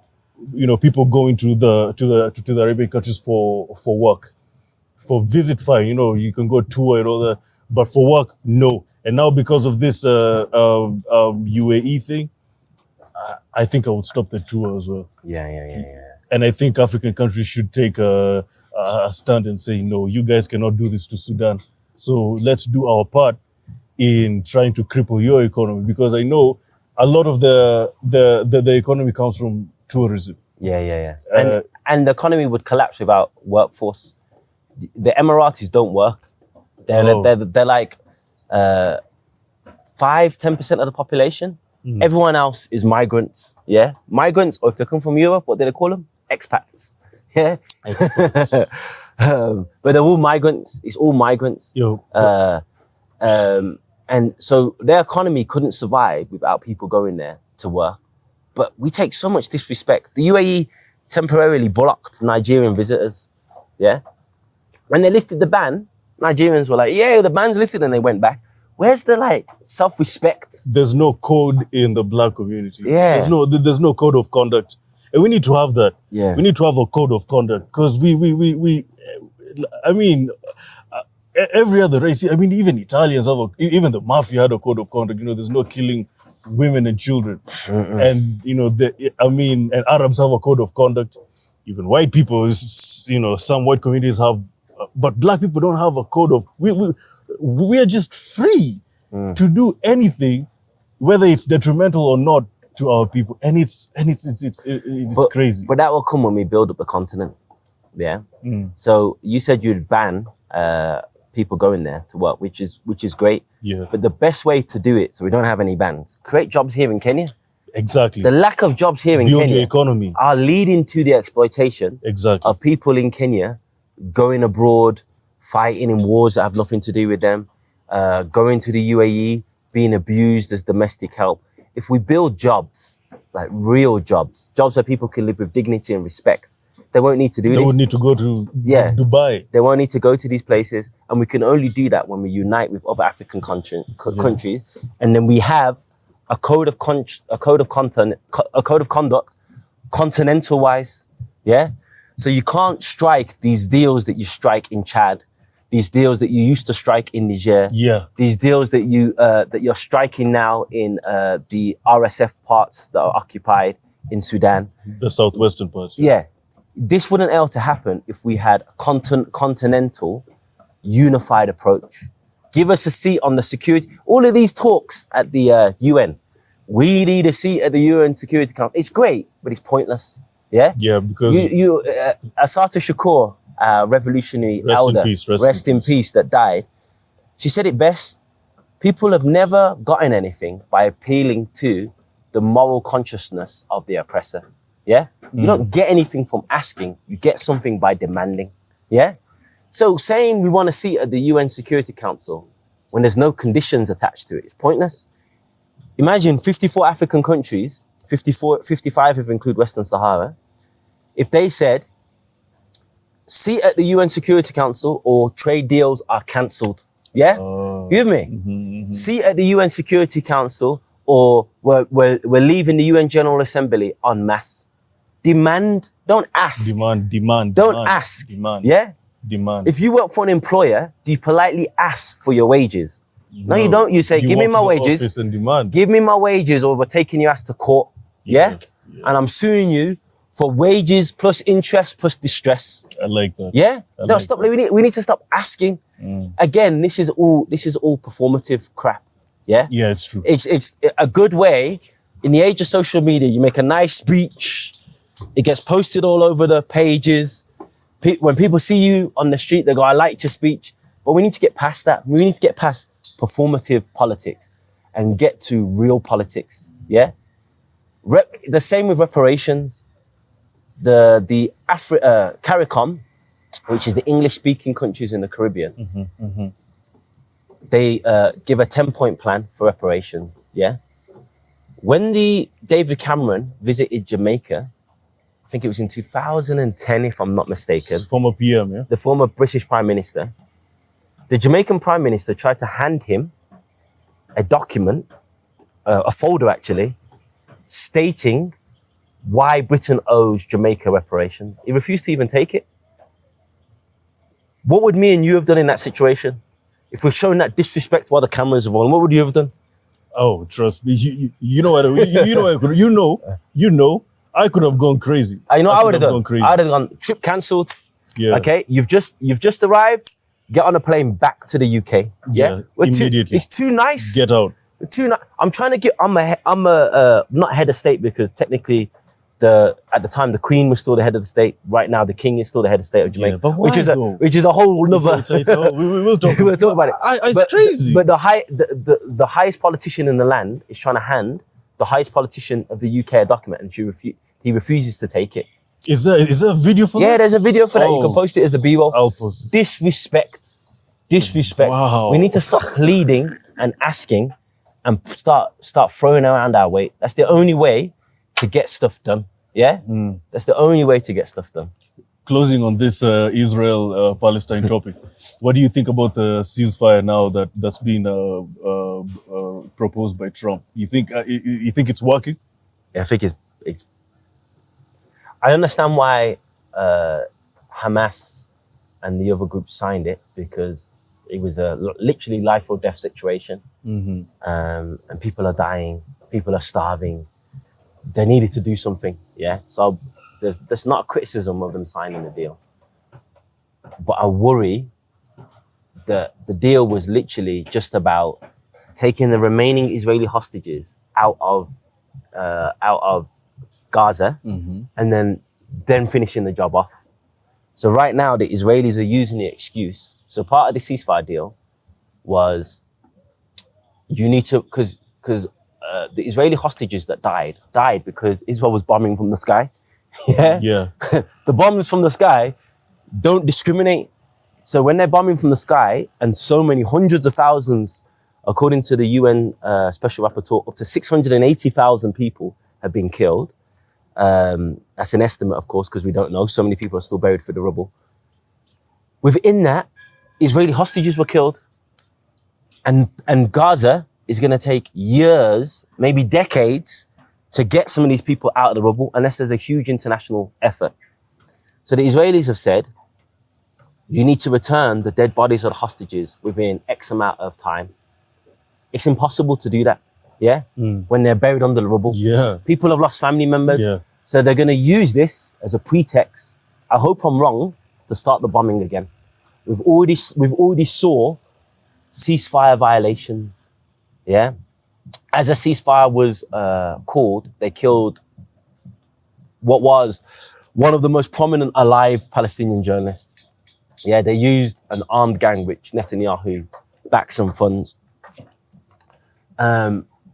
People going to the Arabian countries for work, for visit, fine. You can go tour and all that, but for work, no. And now because of this UAE thing, I think I would stop the tour as well. Yeah. And I think African countries should take a stand and say, no, you guys cannot do this to Sudan. So let's do our part in trying to cripple your economy, because I know a lot of the economy comes from tourism. Yeah. And the economy would collapse without workforce. The Emiratis don't work. They're like 5-10% of the population. Everyone else is migrants. Yeah, migrants, or if they come from Europe, what do they call them? Expats. Yeah, Expats. But they're all migrants. It's all migrants. And so their economy couldn't survive without people going there to work. But we take so much disrespect. The UAE temporarily blocked Nigerian visitors. Yeah. When they lifted the ban, Nigerians were like, yeah, the ban's lifted, and they went back. Where's the self-respect? There's no code in the Black community. Yeah. There's no code of conduct. And we need to have that. Yeah. We need to have a code of conduct, because every other race, even Italians even the mafia had a code of conduct. There's no killing women and children. And, and Arabs have a code of conduct. Even white people, some white communities have, but Black people don't have a code of, we are just free. to do anything, whether it's detrimental or not to our people, and it's crazy. But that will come when we build up the continent. Yeah. So you said you'd ban people going there to work, which is great. Yeah. But the best way to do it, so we don't have any bans, create jobs here in Kenya. Exactly. The lack of jobs here in Build Kenya your economy. are leading to the exploitation Exactly. of people in Kenya going abroad, fighting in wars that have nothing to do with them, going to the UAE, being abused as domestic help. If we build jobs, like real jobs where people can live with dignity and respect, they won't need to do this. They would need to go to Dubai. They won't need to go to these places. And we can only do that when we unite with other African countries. And then we have a code of conduct, continental wise. Yeah. So you can't strike these deals that you strike in Chad, these deals that you used to strike in Niger. Yeah. These deals that you're striking now in the RSF parts that are occupied in Sudan. The southwestern parts. Yeah. This wouldn't able to happen if we had a continental, unified approach. Give us a seat on the security. All of these talks at the UN. We need a seat at the UN Security Council. It's great, but it's pointless. Yeah? Yeah, because... Assata Shakur, revolutionary elder, rest in peace, that died. She said it best. People have never gotten anything by appealing to the moral consciousness of the oppressor. Yeah? You don't get anything from asking. You get something by demanding. Yeah? So saying we want a seat at the UN Security Council when there's no conditions attached to it is pointless. Imagine 54 African countries, 55 if you include Western Sahara, if they said, seat at the UN Security Council or trade deals are cancelled. Yeah? You with me? Seat at the UN Security Council or we're leaving the UN General Assembly en masse. Demand, don't ask. Demand. Don't ask. Demand. Yeah? Demand. If you work for an employer, do you politely ask for your wages? No, you don't. You say, give me my wages. Give me my wages or we're taking your ass to court. Yeah? And I'm suing you for wages plus interest plus distress. I like that. Yeah? No, stop. We need to stop asking. Again, this is all performative crap. Yeah? Yeah, it's true. It's a good way. In the age of social media, you make a nice speech. It gets posted all over the pages. When people see you on the street, they go, I liked your speech. But we need to get past that. We need to get past performative politics and get to real politics. Yeah? The same with reparations. The CARICOM, which is the English-speaking countries in the Caribbean, they give a 10-point plan for reparations. Yeah? When David Cameron visited Jamaica, I think it was in 2010, if I'm not mistaken. Former PM, yeah? The former British Prime Minister. The Jamaican Prime Minister tried to hand him a document, a folder actually, stating why Britain owes Jamaica reparations. He refused to even take it. What would me and you have done in that situation? If we're showing that disrespect while the cameras are on, what would you have done? Oh, trust me. You know what? You know. I could have gone crazy. I would have done. I would have gone, trip cancelled. Yeah. Okay, you've just arrived. Get on a plane back to the UK. Yeah, immediately. It's too nice. Get out. I'm trying to get. I'm a not head of state because technically, at the time the Queen was still the head of the state. Right now, the King is still the head of state of Jamaica. Yeah, but why, which is a whole nother. We will talk. We'll talk about it. It's crazy. But the highest politician in the land is trying to hand the highest politician of the UK a document, and he refuses to take it. Is there a video for that? Yeah, there's a video for that. You can post it as a B-roll. I'll post it. Disrespect. Wow. We need to stop pleading and asking and start throwing around our weight. That's the only way to get stuff done. Yeah? That's the only way to get stuff done. Closing on this Israel-Palestine topic, what do you think about the ceasefire now that's been proposed by Trump? You think it's working? Yeah, I think it's. I understand why Hamas and the other groups signed it, because it was a literally life or death situation, and people are dying, people are starving. They needed to do something. Yeah, so there's not a criticism of them signing the deal, but I worry that the deal was literally just about taking the remaining Israeli hostages out of Gaza, and then finishing the job off. So right now, the Israelis are using the excuse. So part of the ceasefire deal was you need to, because the Israeli hostages that died because Israel was bombing from the sky. Yeah. The bombs from the sky don't discriminate. So when they're bombing from the sky, and so many hundreds of thousands, according to the UN Special Rapporteur, up to 680,000 people have been killed. That's an estimate, of course, because we don't know. So many people are still buried for the rubble. Within that, Israeli hostages were killed. And Gaza is going to take years, maybe decades, to get some of these people out of the rubble, unless there's a huge international effort. So the Israelis have said, you need to return the dead bodies of the hostages within X amount of time. It's impossible to do that, when they're buried under the rubble. Yeah. People have lost family members. Yeah. So they're going to use this as a pretext. I hope I'm wrong, to start the bombing again. We've already saw ceasefire violations. Yeah. As a ceasefire was called, they killed what was one of the most prominent alive Palestinian journalists. Yeah, they used an armed gang, which Netanyahu backs and funds.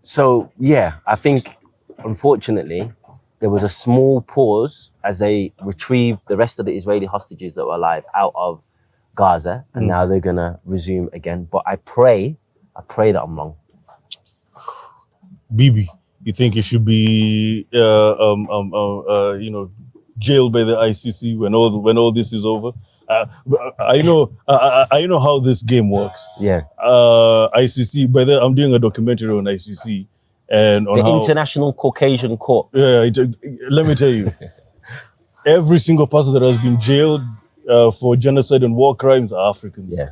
So yeah, I think, unfortunately, there was a small pause as they retrieved the rest of the Israeli hostages that were alive out of Gaza, and now they're gonna resume again. But I pray that I'm wrong. Bibi, you think it should be jailed by the ICC when all this is over? I know how this game works. Yeah. ICC. By the I'm doing a documentary on ICC and on The how, International Caucasian Court. Yeah, let me tell you, every single person that has been jailed for genocide and war crimes are Africans. Yeah.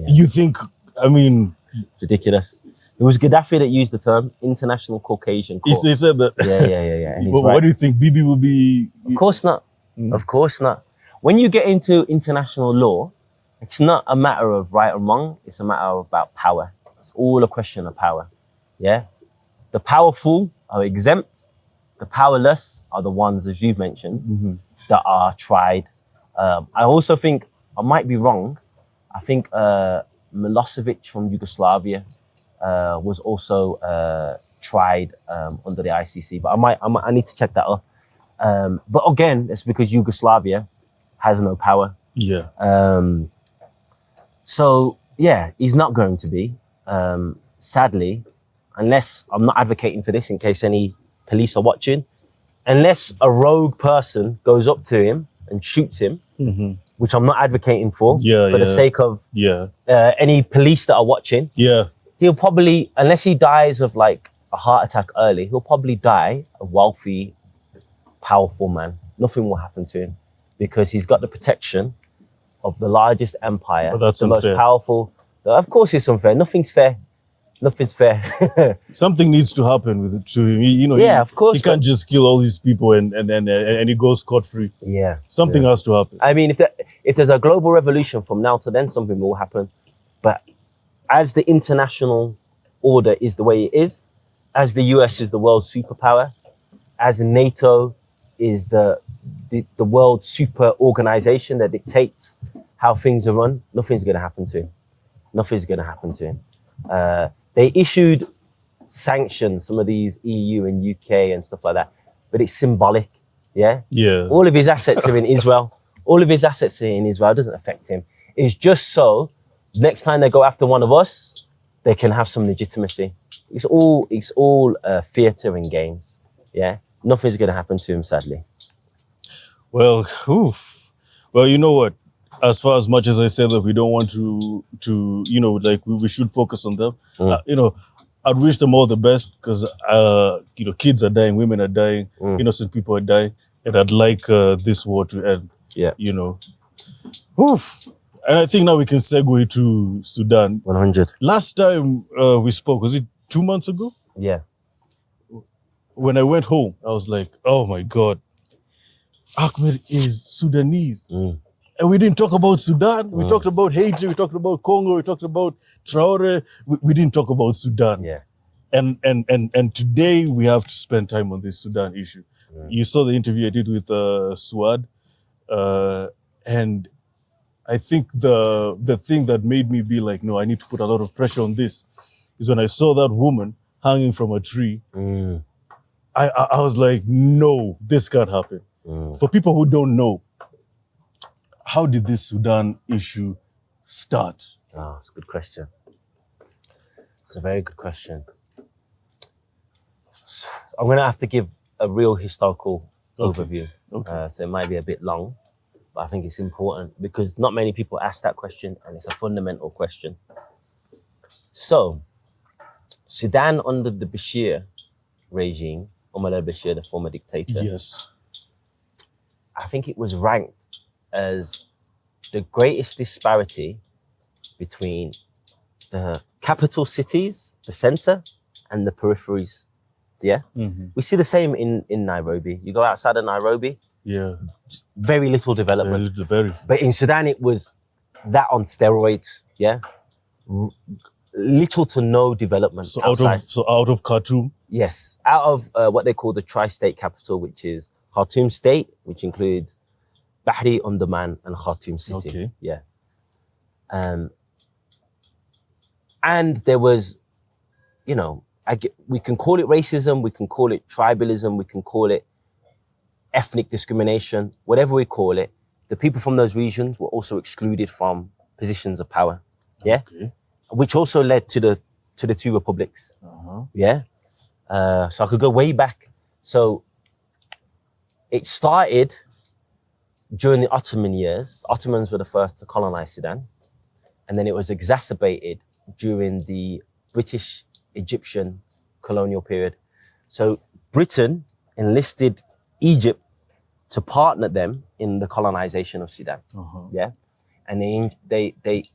You think? I mean, It's ridiculous. It was Gaddafi that used the term International Caucasian Court. he said that. Yeah. And he's But right. what do you think? Bibi will be? Of course not. Of course not. When you get into international law, it's not a matter of right and wrong. It's a matter about power. It's all a question of power. Yeah. The powerful are exempt. The powerless are the ones, as you've mentioned, that are tried. I also think, I might be wrong, I think Milosevic from Yugoslavia was also tried under the ICC, but I need to check that up. But again, it's because Yugoslavia has no power. Yeah. So yeah, he's not going to be, sadly, unless, I'm not advocating for this in case any police are watching, unless a rogue person goes up to him and shoots him, which I'm not advocating for the sake of any police that are watching. Yeah. He'll probably, unless he dies of like a heart attack early, he'll probably die a wealthy, powerful man. Nothing will happen to him because he's got the protection of the largest empire, But that's the unfair. most powerful. Of course it's unfair. Nothing's fair. Nothing's fair. Something needs to happen with it to him. Of course. He can't just kill all these people and he goes scot-free. Yeah. Something has to happen. I mean, if there's a global revolution from now to then, something will happen. But as the international order is the way it is, as the US is the world superpower, as NATO is the world super organization that dictates how things are run, nothing's going to happen to him. Nothing's going to happen to him. They issued sanctions, some of these EU and UK and stuff like that, but it's symbolic. Yeah. Yeah. All of his assets are in Israel. All of his assets are in Israel. It doesn't affect him. It's just so next time they go after one of us, they can have some legitimacy. It's all theater and games. Yeah. Nothing's going to happen to him, sadly. Well, well, you know what? As far as much as I said that we don't want to we should focus on them. I'd wish them all the best because kids are dying, women are dying, innocent people are dying, and I'd like this war to end. Yeah. And I think now we can segue to Sudan. 100. Last time we spoke, was it 2 months ago? Yeah. When I went home, I was like, oh my God, Ahmed is Sudanese. And we didn't talk about Sudan. We talked about Haiti. We talked about Congo. We talked about Traoré. We didn't talk about Sudan. Yeah. And today we have to spend time on this Sudan issue. You saw the interview I did with Suad, and I think the thing that made me be like, no, I need to put a lot of pressure on this, is when I saw that woman hanging from a tree. I was like, no, this can't happen. For people who don't know, how did this Sudan issue start? Oh, it's a good question. It's a very good question. I'm going to have to give a real historical overview. Okay. So it might be a bit long, but I think it's important because not many people ask that question and it's a fundamental question. So, Sudan under the Bashir regime, Omar al-Bashir, the former dictator, Yes. I think it was ranked as the greatest disparity between the capital cities, the center, and the peripheries. Yeah? We see the same in Nairobi. You go outside of Nairobi, Yeah. very little development. Very. But in Sudan, it was that on steroids, yeah? Little to no development So outside. out of Khartoum. Yes, out of what they call the tri-state capital, which is Khartoum State, which includes Bahri, Omdurman, and Khartoum City. Okay. Yeah. And there was, we can call it racism, we can call it tribalism, we can call it ethnic discrimination, whatever we call it. The people from those regions were also excluded from positions of power. Yeah. Okay. Which also led to the two republics. Yeah. So I could go way back. So it started during the Ottoman years. The Ottomans were the first to colonize Sudan. And then it was exacerbated during the British Egyptian colonial period. So Britain enlisted Egypt to partner them in the colonization of Sudan. Yeah. And they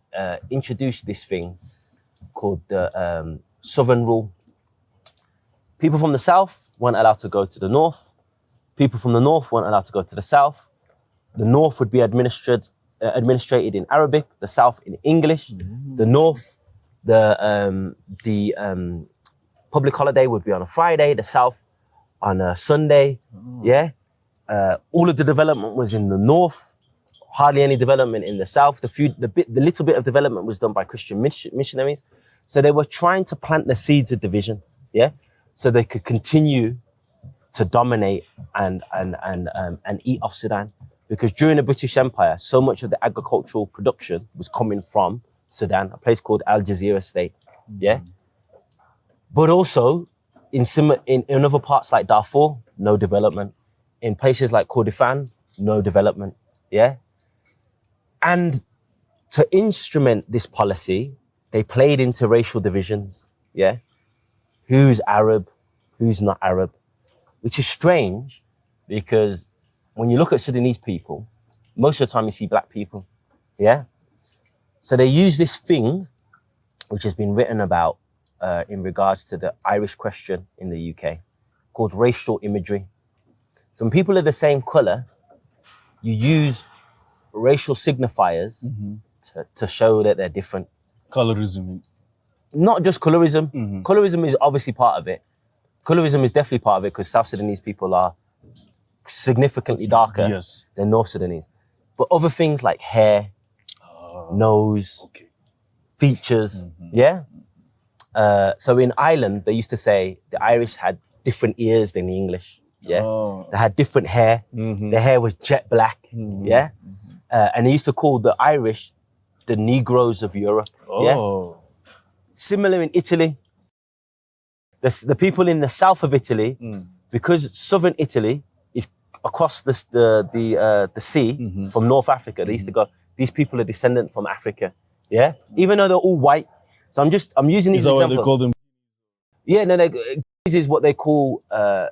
introduced this thing called the sovereign rule. People from the south weren't allowed to go to the north. People from the north weren't allowed to go to the south. The north would be administrated in Arabic, the south in English. The north, the public holiday would be on a Friday, the south on a Sunday. Yeah. All of the development was in the north. Hardly any development in the south. The little bit of development was done by Christian missionaries. So they were trying to plant the seeds of division, yeah, so they could continue to dominate and eat off Sudan. Because during the British Empire, so much of the agricultural production was coming from Sudan, a place called Al Jazeera State, yeah. But also in other parts like Darfur, no development. In places like Kordofan, no development, yeah. And to instrument this policy, they played into racial divisions, yeah? Who's Arab, who's not Arab, which is strange because when you look at Sudanese people, most of the time you see black people, yeah? So they use this thing, which has been written about in regards to the Irish question in the UK, called racial imagery. So when people are the same color, you use racial signifiers to show that they're different. Colorism. Not just colorism. Colorism is obviously part of it. Colorism is definitely part of it because South Sudanese people are significantly darker than North Sudanese. But other things like hair, nose, features, yeah? So in Ireland, they used to say the Irish had different ears than the English, yeah? They had different hair. Their hair was jet black, yeah? And they used to call the Irish the Negroes of Europe. Yeah? Similar in Italy. The people in the south of Italy, because southern Italy is across the sea from North Africa, they used to go, these people are descendant from Africa. Yeah? Even though they're all white. So I'm using these examples. Is that what they call them? Yeah, no, this is what they call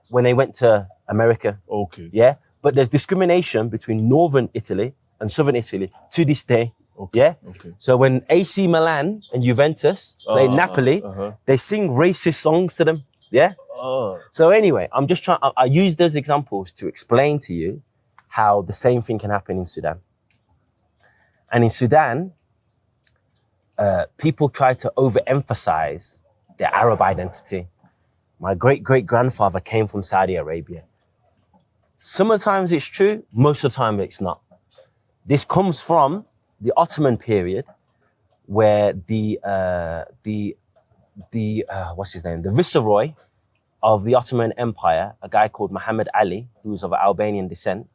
when they went to America. Okay. Yeah? But there's discrimination between northern Italy and southern Italy to this day. Okay. Yeah? Okay. So when AC Milan and Juventus play Napoli, they sing racist songs to them. Yeah? So anyway, I use those examples to explain to you how the same thing can happen in Sudan. And in Sudan, people try to overemphasize their Arab identity. My great-great-grandfather came from Saudi Arabia. Some of the times it's true, most of the time it's not. This comes from the Ottoman period, where the viceroy of the Ottoman Empire, a guy called Muhammad Ali, who was of Albanian descent,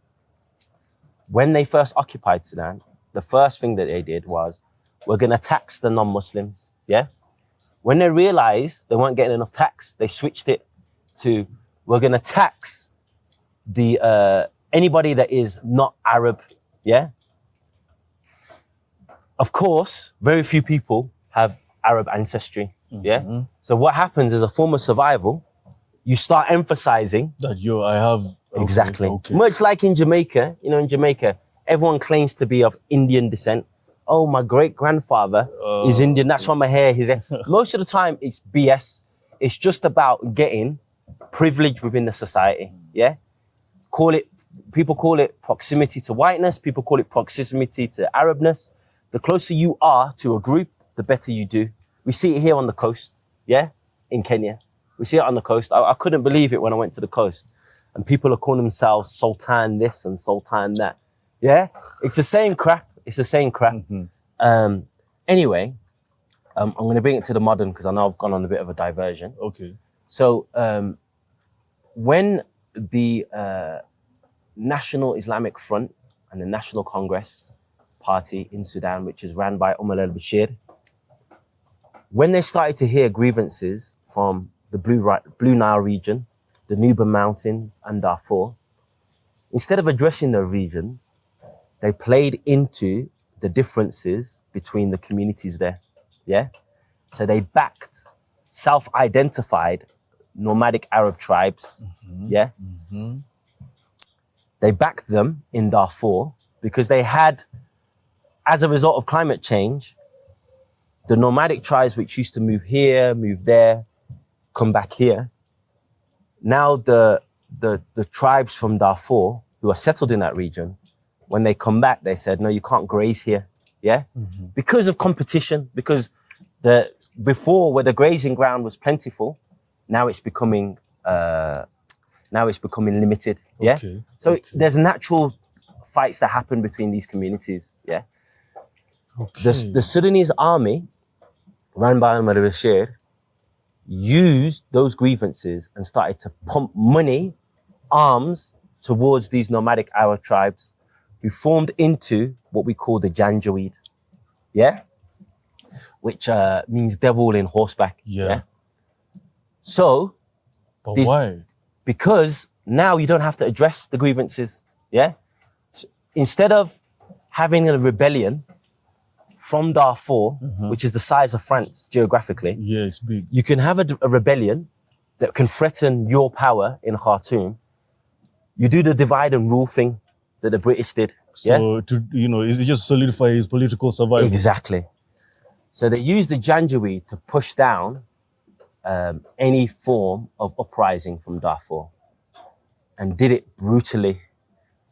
when they first occupied Sudan, the first thing that they did was, we're going to tax the non-Muslims, yeah? When they realized they weren't getting enough tax, they switched it to, we're going to tax the anybody that is not Arab, yeah? Of course, very few people have Arab ancestry, yeah? So what happens is, a form of survival, you start emphasizing that I have. Exactly. Okay. Much like in Jamaica, in Jamaica, everyone claims to be of Indian descent. Oh, my great-grandfather is Indian. That's why my hair is there. Most of the time, it's BS. It's just about getting privilege within the society, yeah? People call it proximity to whiteness. People call it proximity to Arabness. The closer you are to a group, the better you do. We see it here on the coast, yeah? In Kenya. We see it on the coast. I couldn't believe it when I went to the coast. And people are calling themselves Sultan this and Sultan that. Yeah? It's the same crap. It's the same crap. Anyway, I'm going to bring it to the modern, because I know I've gone on a bit of a diversion. Okay. So when the National Islamic Front and the National Congress Party in Sudan, which is ran by Omar al-Bashir, when they started to hear grievances from the Blue Nile region, the Nuba Mountains and Darfur, instead of addressing those regions, they played into the differences between the communities there, yeah? So they backed self-identified nomadic Arab tribes, yeah? They backed them in Darfur because they had, as a result of climate change, the nomadic tribes which used to move here, move there, come back here. Now the tribes from Darfur who are settled in that region, when they come back, they said, no, you can't graze here, yeah? Because of competition, because before, where the grazing ground was plentiful, now it's becoming limited, yeah? So there's natural fights that happen between these communities, yeah? The Sudanese army, run by Omar al-Bashir, used those grievances and started to pump money, arms, towards these nomadic Arab tribes who formed into what we call the Janjaweed, yeah? Which means devil in horseback, yeah? So, But why? Because now you don't have to address the grievances, yeah? So instead of having a rebellion from Darfur, which is the size of France geographically, Yeah, it's big. you can have a rebellion that can threaten your power in Khartoum. You do the divide and rule thing that the British did, yeah? So it just solidify his political survival. Exactly. So they used the Janjaweed to push down any form of uprising from Darfur, and did it brutally.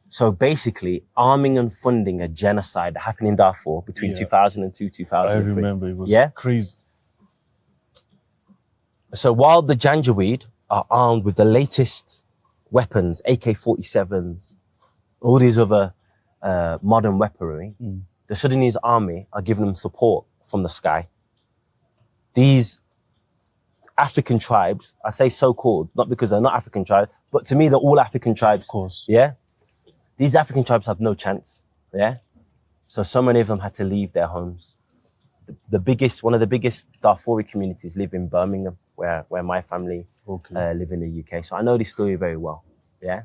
So basically, arming and funding a genocide that happened in Darfur between 2002 and 2003. I remember, it was Yeah? crazy. So while the Janjaweed are armed with the latest weapons, AK-47s, all these other modern weaponry, the Sudanese army are giving them support from the sky. These African tribes, I say so-called, not because they're not African tribes, but to me, they're all African tribes. Of course. Yeah? These African tribes have no chance, yeah? So many of them had to leave their homes. One of the biggest Darfuri communities live in Birmingham, where my family live in the UK. So I know this story very well, yeah?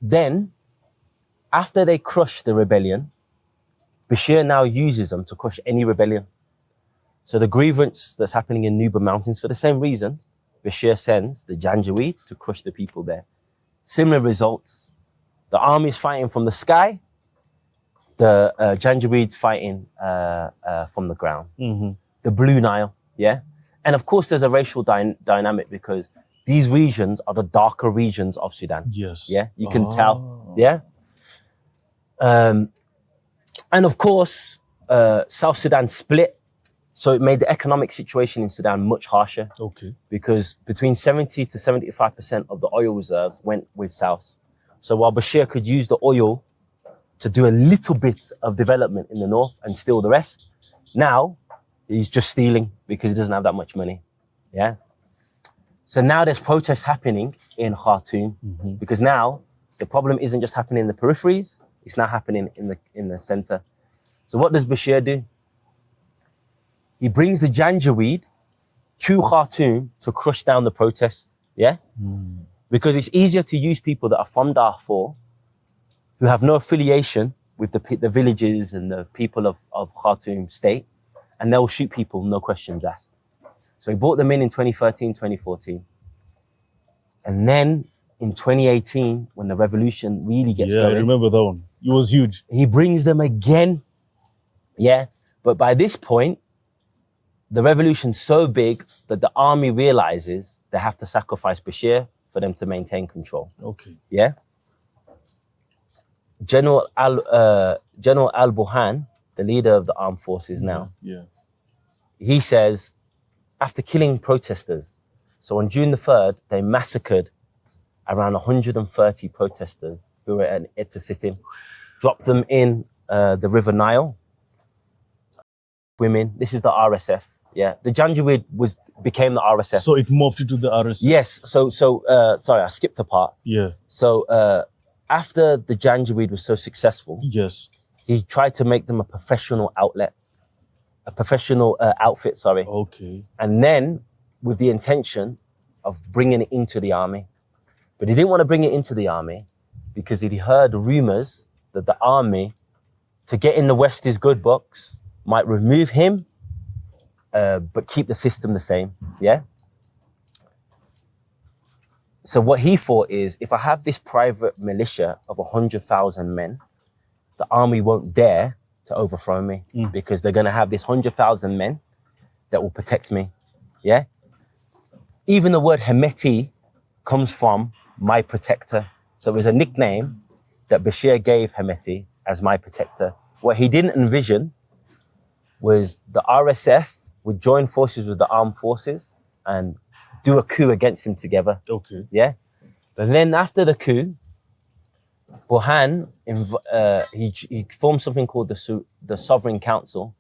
Then, after they crush the rebellion, Bashir now uses them to crush any rebellion. So the grievance that's happening in Nuba Mountains, for the same reason, Bashir sends the Janjaweed to crush the people there. Similar results. The army's fighting from the sky, the Janjaweed's fighting from the ground. The Blue Nile, yeah? And of course, there's a racial dynamic because these regions are the darker regions of Sudan. Yes. Yeah, you can tell, yeah? And of course, South Sudan split. So it made the economic situation in Sudan much harsher. Okay. Because between 70 to 75% of the oil reserves went with South. So while Bashir could use the oil to do a little bit of development in the north and steal the rest, now he's just stealing because he doesn't have that much money. Yeah. So now there's protests happening in Khartoum because now the problem isn't just happening in the peripheries, it's now happening in the center. So what does Bashir do? He brings the Janjaweed to Khartoum to crush down the protests, yeah? Because it's easier to use people that are from Darfur who have no affiliation with the villages and the people of Khartoum state, and they'll shoot people, no questions asked. So he brought them in 2013, 2014. And then in 2018, when the revolution really gets going. I remember that one. It was huge. He brings them again. Yeah. But by this point, the revolution's so big that the army realizes they have to sacrifice Bashir for them to maintain control. Okay. Yeah. General Al-Burhan, the leader of the armed forces now, he says, after killing protesters, so on June the 3rd, they massacred around 130 protesters who were at a sit-in, dropped them in the River Nile. Women, this is the RSF, yeah. The Janjaweed became the RSF. So it morphed into the RSF? Yes, sorry, I skipped the part. Yeah. So after the Janjaweed was so successful, he tried to make them a professional outfit, Okay. And then with the intention of bringing it into the army. But he didn't want to bring it into the army because he'd heard rumors that the army, to get in the West is good books, might remove him, but keep the system the same, yeah? So what he thought is, if I have this private militia of 100,000 men, the army won't dare to overthrow me because they're going to have this 100,000 men that will protect me, yeah? Even the word Hemeti comes from my protector. So it was a nickname that Bashir gave Hemeti as my protector. What he didn't envision was the RSF would join forces with the armed forces and do a coup against him together. Okay. Yeah? But then after the coup, Burhan, he formed something called the Sovereign Council,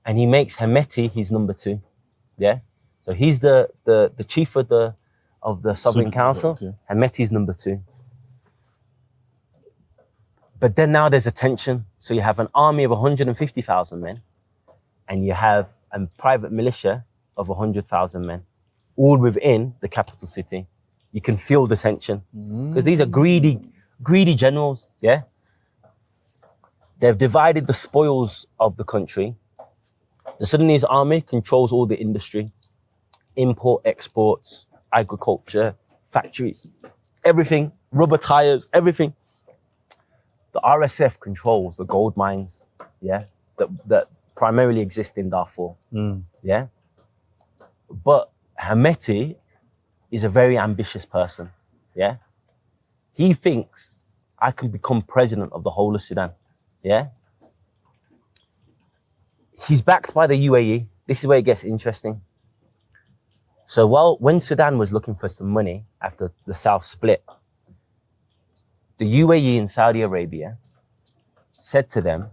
and he makes Hemeti his number 2. Yeah? So he's the chief of the Sovereign Council, okay. Hemeti's number 2. But then now there's a tension. So you have an army of 150,000 men, and you have a private militia of 100,000 men, all within the capital city. You can feel the tension because these are greedy generals, yeah? They've divided the spoils of the country. The Sudanese army controls all the industry, import, exports, agriculture, factories, everything, rubber tires, everything. The RSF controls the gold mines, yeah, that primarily exist in Darfur, yeah? But Hemeti is a very ambitious person, yeah? He thinks, I can become president of the whole of Sudan, yeah? He's backed by the UAE. This is where it gets interesting. So when Sudan was looking for some money after the South split, the UAE and Saudi Arabia said to them,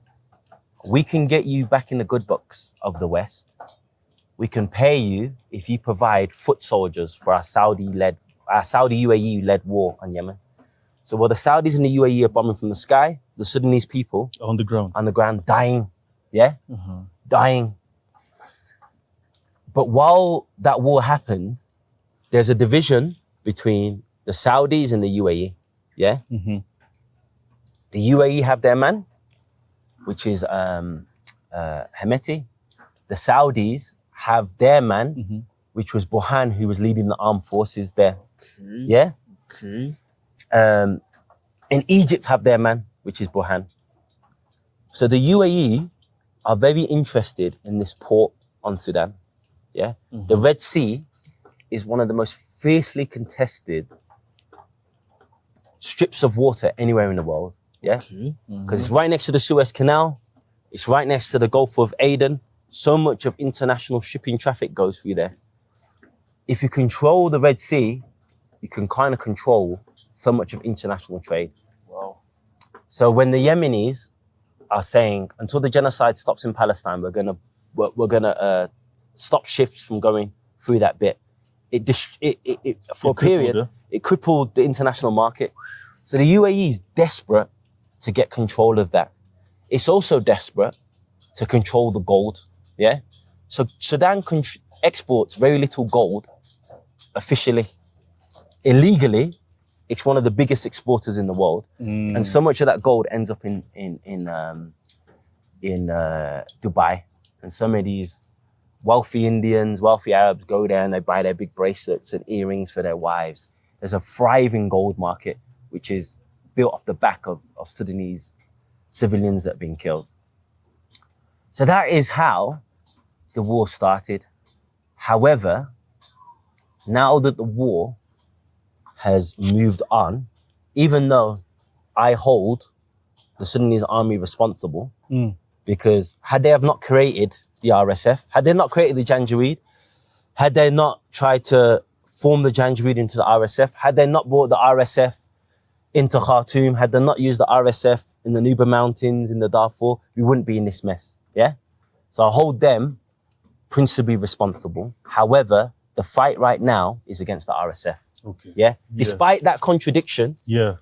we can get you back in the good books of the West. We can pay you if you provide foot soldiers for our Saudi UAE-led war on Yemen. So while the Saudis and the UAE are bombing from the sky, the Sudanese people on the ground dying, yeah? Dying. But while that war happened, there's a division between the Saudis and the UAE, yeah? The UAE have their man, which is Hemeti. The Saudis have their man, which was Burhan, who was leading the armed forces there. Okay. Yeah? Okay. In Egypt have their man, which is Burhan. So the UAE are very interested in this port on Sudan. Yeah? The Red Sea is one of the most fiercely contested strips of water anywhere in the world. Yeah, Okay. because it's right next to the Suez Canal. It's right next to the Gulf of Aden. So much of international shipping traffic goes through there. If you control the Red Sea, you can kind of control so much of international trade. Wow. So when the Yemenis are saying, until the genocide stops in Palestine, we're gonna stop ships from going through that bit. It for a period, crippled, it crippled the international market. So the UAE is desperate to get control of that. It's also desperate to control the gold. Yeah. So Sudan exports very little gold officially. Illegally, it's one of the biggest exporters in the world, and so much of that gold ends up in Dubai. And some of these wealthy Indians, wealthy Arabs go there and they buy their big bracelets and earrings for their wives. There's a thriving gold market, which is built off the back of Sudanese civilians that have been killed. So that is how the war started. However, now that the war has moved on, even though I hold the Sudanese army responsible, because had they have not created the RSF, had they not created the Janjaweed, had they not tried to form the Janjaweed into the RSF, had they not brought the RSF into Khartoum, had they not used the RSF in the Nuba Mountains, in the Darfur, we wouldn't be in this mess, yeah? So I hold them principally responsible. However, the fight right now is against the RSF, Okay. yeah? Despite that contradiction, Yeah.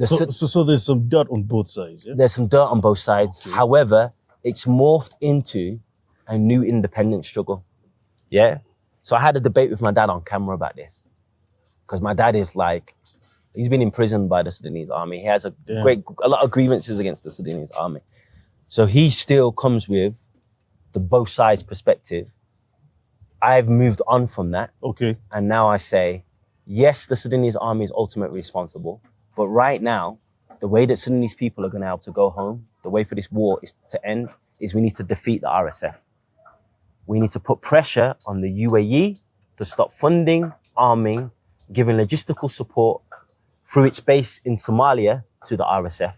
So there's some dirt on both sides. Yeah? there's some dirt on both sides. Okay. However, it's morphed into a new independence struggle, yeah? So I had a debate with my dad on camera about this, because my dad is like, he's been imprisoned by the Sudanese army. He has a lot of grievances against the Sudanese army. So he still comes with the both sides perspective. I've moved on from that. Okay. And now I say, yes, the Sudanese army is ultimately responsible. But right now, the way that Sudanese people are going to be able to go home, the way for this war is to end, is we need to defeat the RSF. We need to put pressure on the UAE to stop funding, arming, giving logistical support through its base in Somalia to the RSF.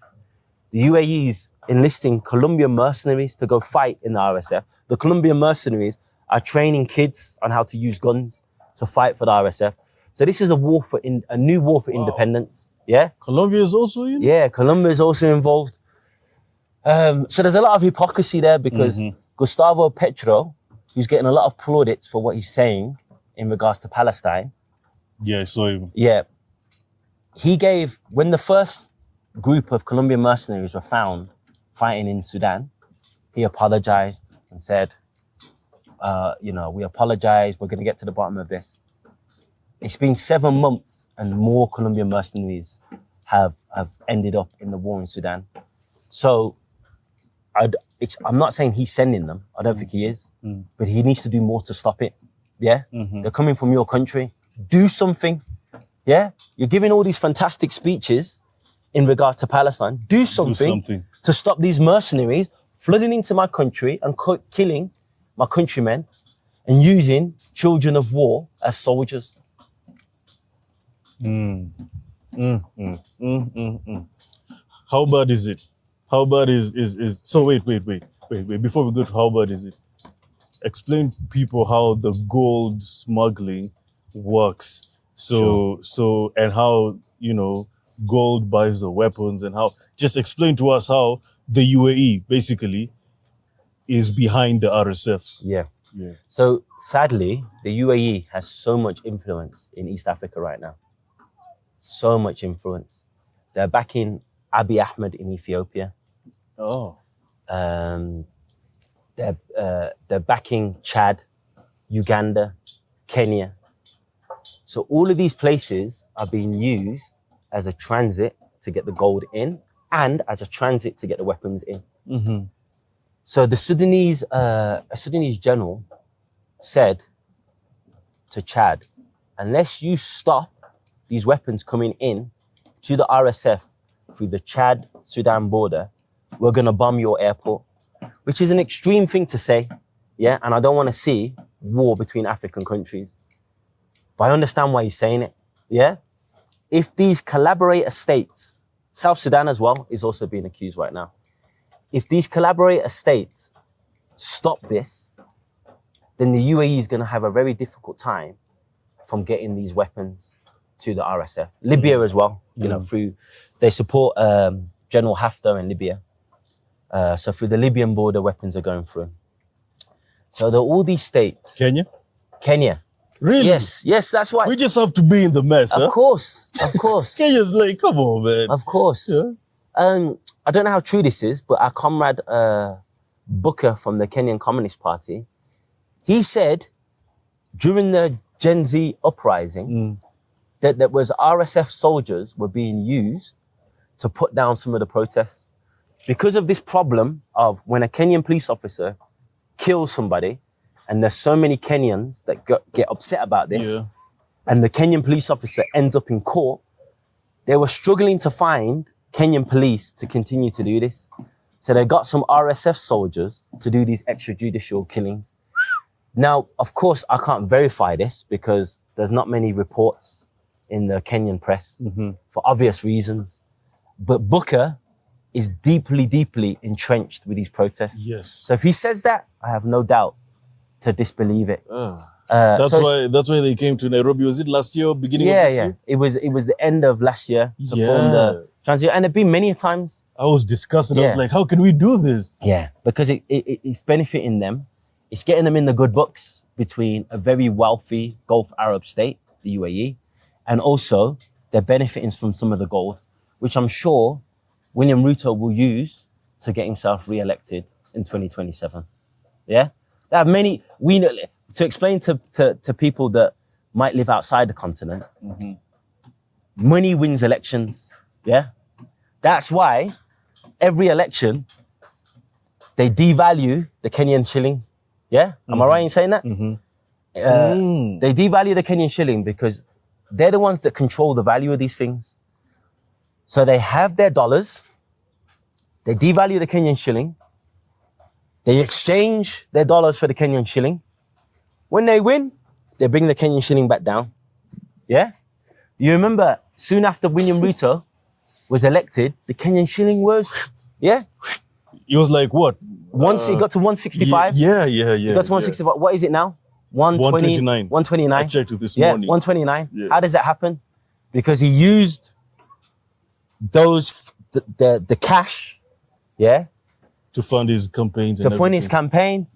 The UAE is enlisting Colombian mercenaries to go fight in the RSF. The Colombian mercenaries are training kids on how to use guns to fight for the RSF. So this is a new war for independence. Yeah? Colombia is also in? Yeah, Colombia is also involved. So there's a lot of hypocrisy there because Gustavo Petro, who's getting a lot of plaudits for what he's saying in regards to Palestine. Yeah, I saw him. Yeah. He gave, when the first group of Colombian mercenaries were found fighting in Sudan, he apologized and said, we apologize, we're going to get to the bottom of this. It's been 7 months and more Colombian mercenaries have ended up in the war in Sudan. So I'm not saying he's sending them. I don't think he is. But he needs to do more to stop it. Yeah? They're coming from your country. Do something. Yeah? You're giving all these fantastic speeches in regard to Palestine. Do something to stop these mercenaries flooding into my country and killing my countrymen and using children of war as soldiers. How bad is it? How bad is so wait, before we go to how bad is it, explain to people how the gold smuggling works. So and how, gold buys the weapons, and how, just explain to us how the UAE basically is behind the RSF. Yeah. Yeah. So sadly, the UAE has so much influence in East Africa right now. So much influence. They're backing Abiy Ahmed in Ethiopia. Oh. They're backing Chad, Uganda, Kenya. So all of these places are being used as a transit to get the gold in and as a transit to get the weapons in. So the a Sudanese general said to Chad, unless you stop these weapons coming in to the RSF through the Chad-Sudan border, we're going to bomb your airport, which is an extreme thing to say, yeah? And I don't want to see war between African countries. But I understand why he's saying it, yeah? If these collaborator states South Sudan as well is also being accused right now. If these collaborator states stop this, then the UAE is going to have a very difficult time from getting these weapons to the RSF. Libya as well, you know, they support General Haftar in Libya. So through the Libyan border, weapons are going through. So all these states. Kenya. Really? Yes, that's why. We just have to be in the mess, Of course. Kenya's like, come on, man. Of course. Yeah. I don't know how true this is, but our comrade Booker from the Kenyan Communist Party, he said during the Gen Z uprising that there was RSF soldiers were being used to put down some of the protests. Because of this problem of when a Kenyan police officer kills somebody, and there's so many Kenyans that get upset about this, and the Kenyan police officer ends up in court, they were struggling to find Kenyan police to continue to do this. So they got some RSF soldiers to do these extrajudicial killings. Now, of course, I can't verify this because there's not many reports in the Kenyan press for obvious reasons. But Booker is deeply, deeply entrenched with these protests. Yes. So if he says that, I have no doubt to disbelieve it. That's why they came to Nairobi. Was it last year, beginning of this year? It was the end of last year to form the transition. And there've been many times. I was discussing. I was like, how can we do this? Yeah, because it's benefiting them. It's getting them in the good books between a very wealthy Gulf Arab state, the UAE, and also they're benefiting from some of the gold, which I'm sure William Ruto will use to get himself re-elected in 2027. Yeah? There are many, to explain to people that might live outside the continent, money wins elections. Yeah? That's why every election, they devalue the Kenyan shilling. Yeah? Am I right in saying that? They devalue the Kenyan shilling because they're the ones that control the value of these things. So they have their dollars, they devalue the Kenyan shilling, they exchange their dollars for the Kenyan shilling. When they win, they bring the Kenyan shilling back down. Yeah? You remember, soon after William Ruto was elected, the Kenyan shilling was, It was like what? Once it got to 165. Yeah. It got to 165. What is it now? 129. 129. I checked it this morning. 129. Yeah. How does that happen? Because he used the cash, to fund his campaigns. To fund his campaign,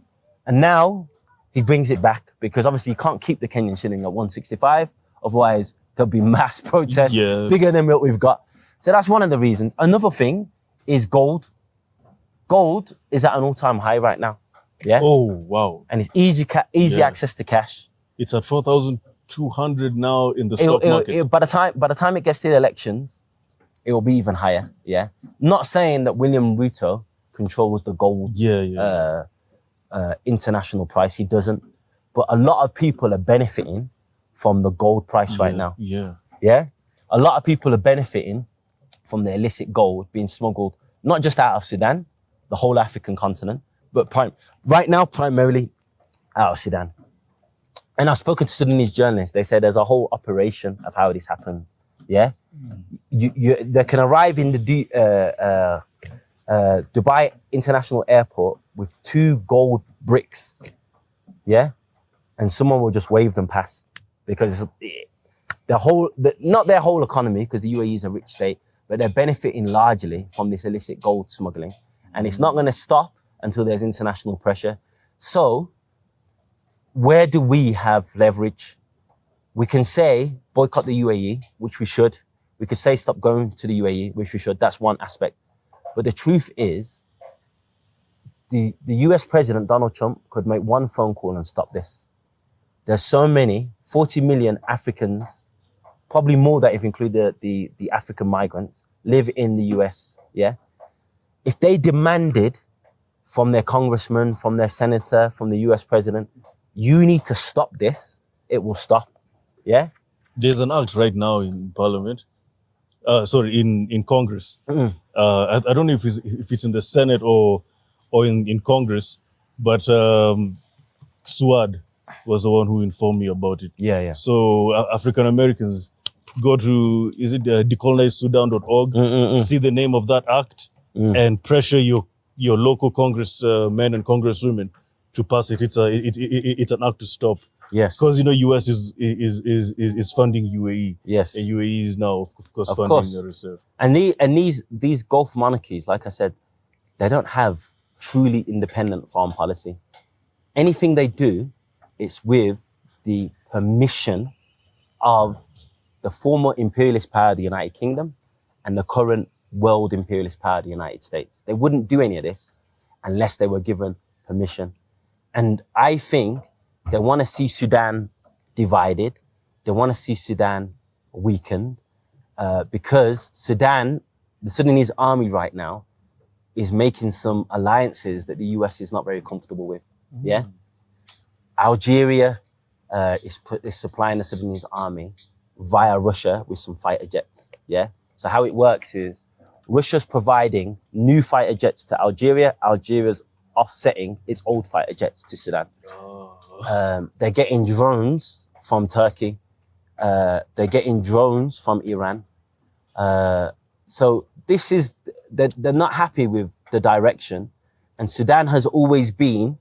and now he brings it back because obviously you can't keep the Kenyan shilling at 165, otherwise there'll be mass protests bigger than what we've got. So that's one of the reasons. Another thing is gold. Gold is at an all-time high right now. Yeah. Oh wow! And it's easy access to cash. It's at 4,200 now in the stock market. By the time it gets to the elections, it will be even higher. Yeah. Not saying that William Ruto controls the gold international price. He doesn't. But a lot of people are benefiting from the gold price right now. Yeah. A lot of people are benefiting from the illicit gold being smuggled, not just out of Sudan, the whole African continent, but right now primarily out of Sudan. And I've spoken to Sudanese journalists. They say there's a whole operation of how this happens. Yeah, they can arrive in the Dubai International Airport with 2 gold bricks. Yeah, and someone will just wave them past because not their whole economy, because the UAE is a rich state, but they're benefiting largely from this illicit gold smuggling, and it's not going to stop until there's international pressure. So, where do we have leverage? We can say boycott the UAE, which we should. We could say stop going to the UAE, which we should. That's one aspect. But the truth is, the US President Donald Trump could make one phone call and stop this. There's so many, 40 million Africans, probably more that if you include the African migrants, live in the US, yeah? If they demanded from their congressman, from their senator, from the US president, you need to stop this, it will stop, yeah? There's an act right now in Parliament, in Congress. I don't know if it's in the Senate or in Congress, but Suad was the one who informed me about it. Yeah. So African Americans go to, is it decolonizedsudan.org, see the name of that act, and pressure your local congressmen and congresswomen to pass it. It's an act to stop. Yes. Because US is funding UAE. Yes. And UAE is now of course funding the reserve. And these Gulf monarchies, like I said, they don't have truly independent foreign policy. Anything they do, it's with the permission of the former imperialist power of the United Kingdom and the current world imperialist power of the United States. They wouldn't do any of this unless they were given permission. And I think they want to see Sudan divided. They want to see Sudan weakened because the Sudanese army right now is making some alliances that the US is not very comfortable with. Yeah. Algeria is supplying the Sudanese army via Russia with some fighter jets. Yeah. So how it works is Russia's providing new fighter jets to Algeria. Algeria's offsetting its old fighter jets to Sudan. They're getting drones from Turkey. They're getting drones from Iran. So they're not happy with the direction. And Sudan has always been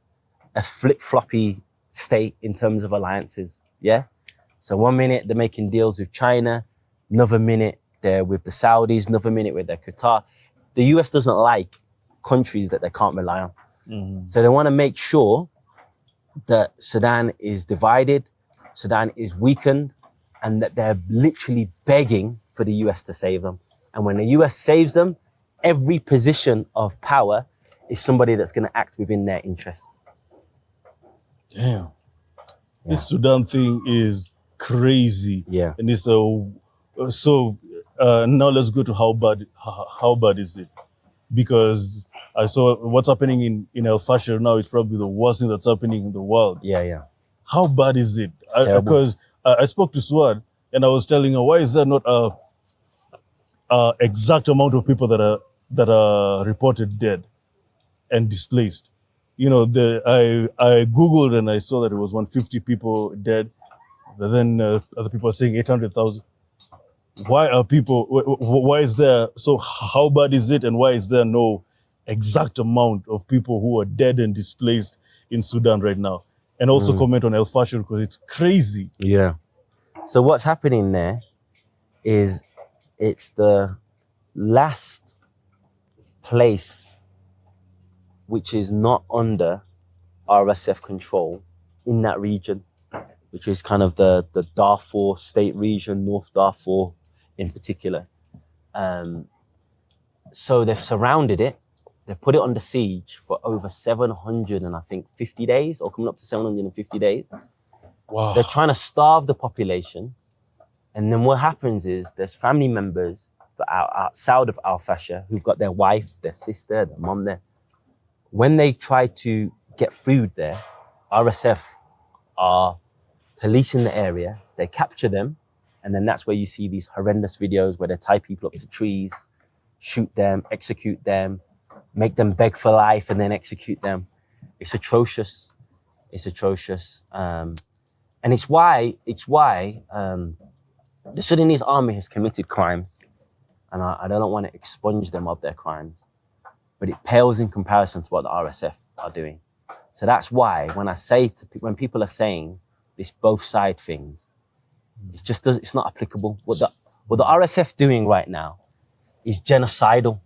a flip-floppy state in terms of alliances. Yeah. So one minute they're making deals with China, another minute they're with the Saudis, another minute with Qatar. The US doesn't like countries that they can't rely on. So they want to make sure that Sudan is divided, Sudan is weakened, and that they're literally begging for the US to save them. And when the US saves them, every position of power is somebody that's going to act within their interest. Damn. This Sudan thing is crazy. Yeah. And it's so now let's go to how bad is it? Because I saw what's happening in El Fasher now is probably the worst thing that's happening in the world. Yeah. How bad is it? Because I spoke to Swad and I was telling her, why is there not a exact amount of people that are reported dead and displaced? You know, I Googled and I saw that it was 150 people dead, but then other people are saying 800,000. Why is there, so how bad is it and why is there no exact amount of people who are dead and displaced in Sudan right now? And also comment on El Fasher because it's crazy. Yeah. So what's happening there is it's the last place which is not under RSF control in that region, which is kind of the Darfur state region, North Darfur in particular. So they've surrounded it. They've put it under siege for over 50 days, or coming up to 750 days. Wow. They're trying to starve the population. And then what happens is there's family members that are outside of Al Fasher who've got their wife, their sister, their mom there. When they try to get food there, RSF are policing the area. They capture them. And then that's where you see these horrendous videos where they tie people up to trees, shoot them, execute them, make them beg for life and then execute them. It's atrocious. It's atrocious. And it's why the Sudanese army has committed crimes. And I don't want to expunge them of their crimes, but it pales in comparison to what the RSF are doing. So that's why when people are saying this both side things, it's not applicable. What the RSF doing right now is genocidal.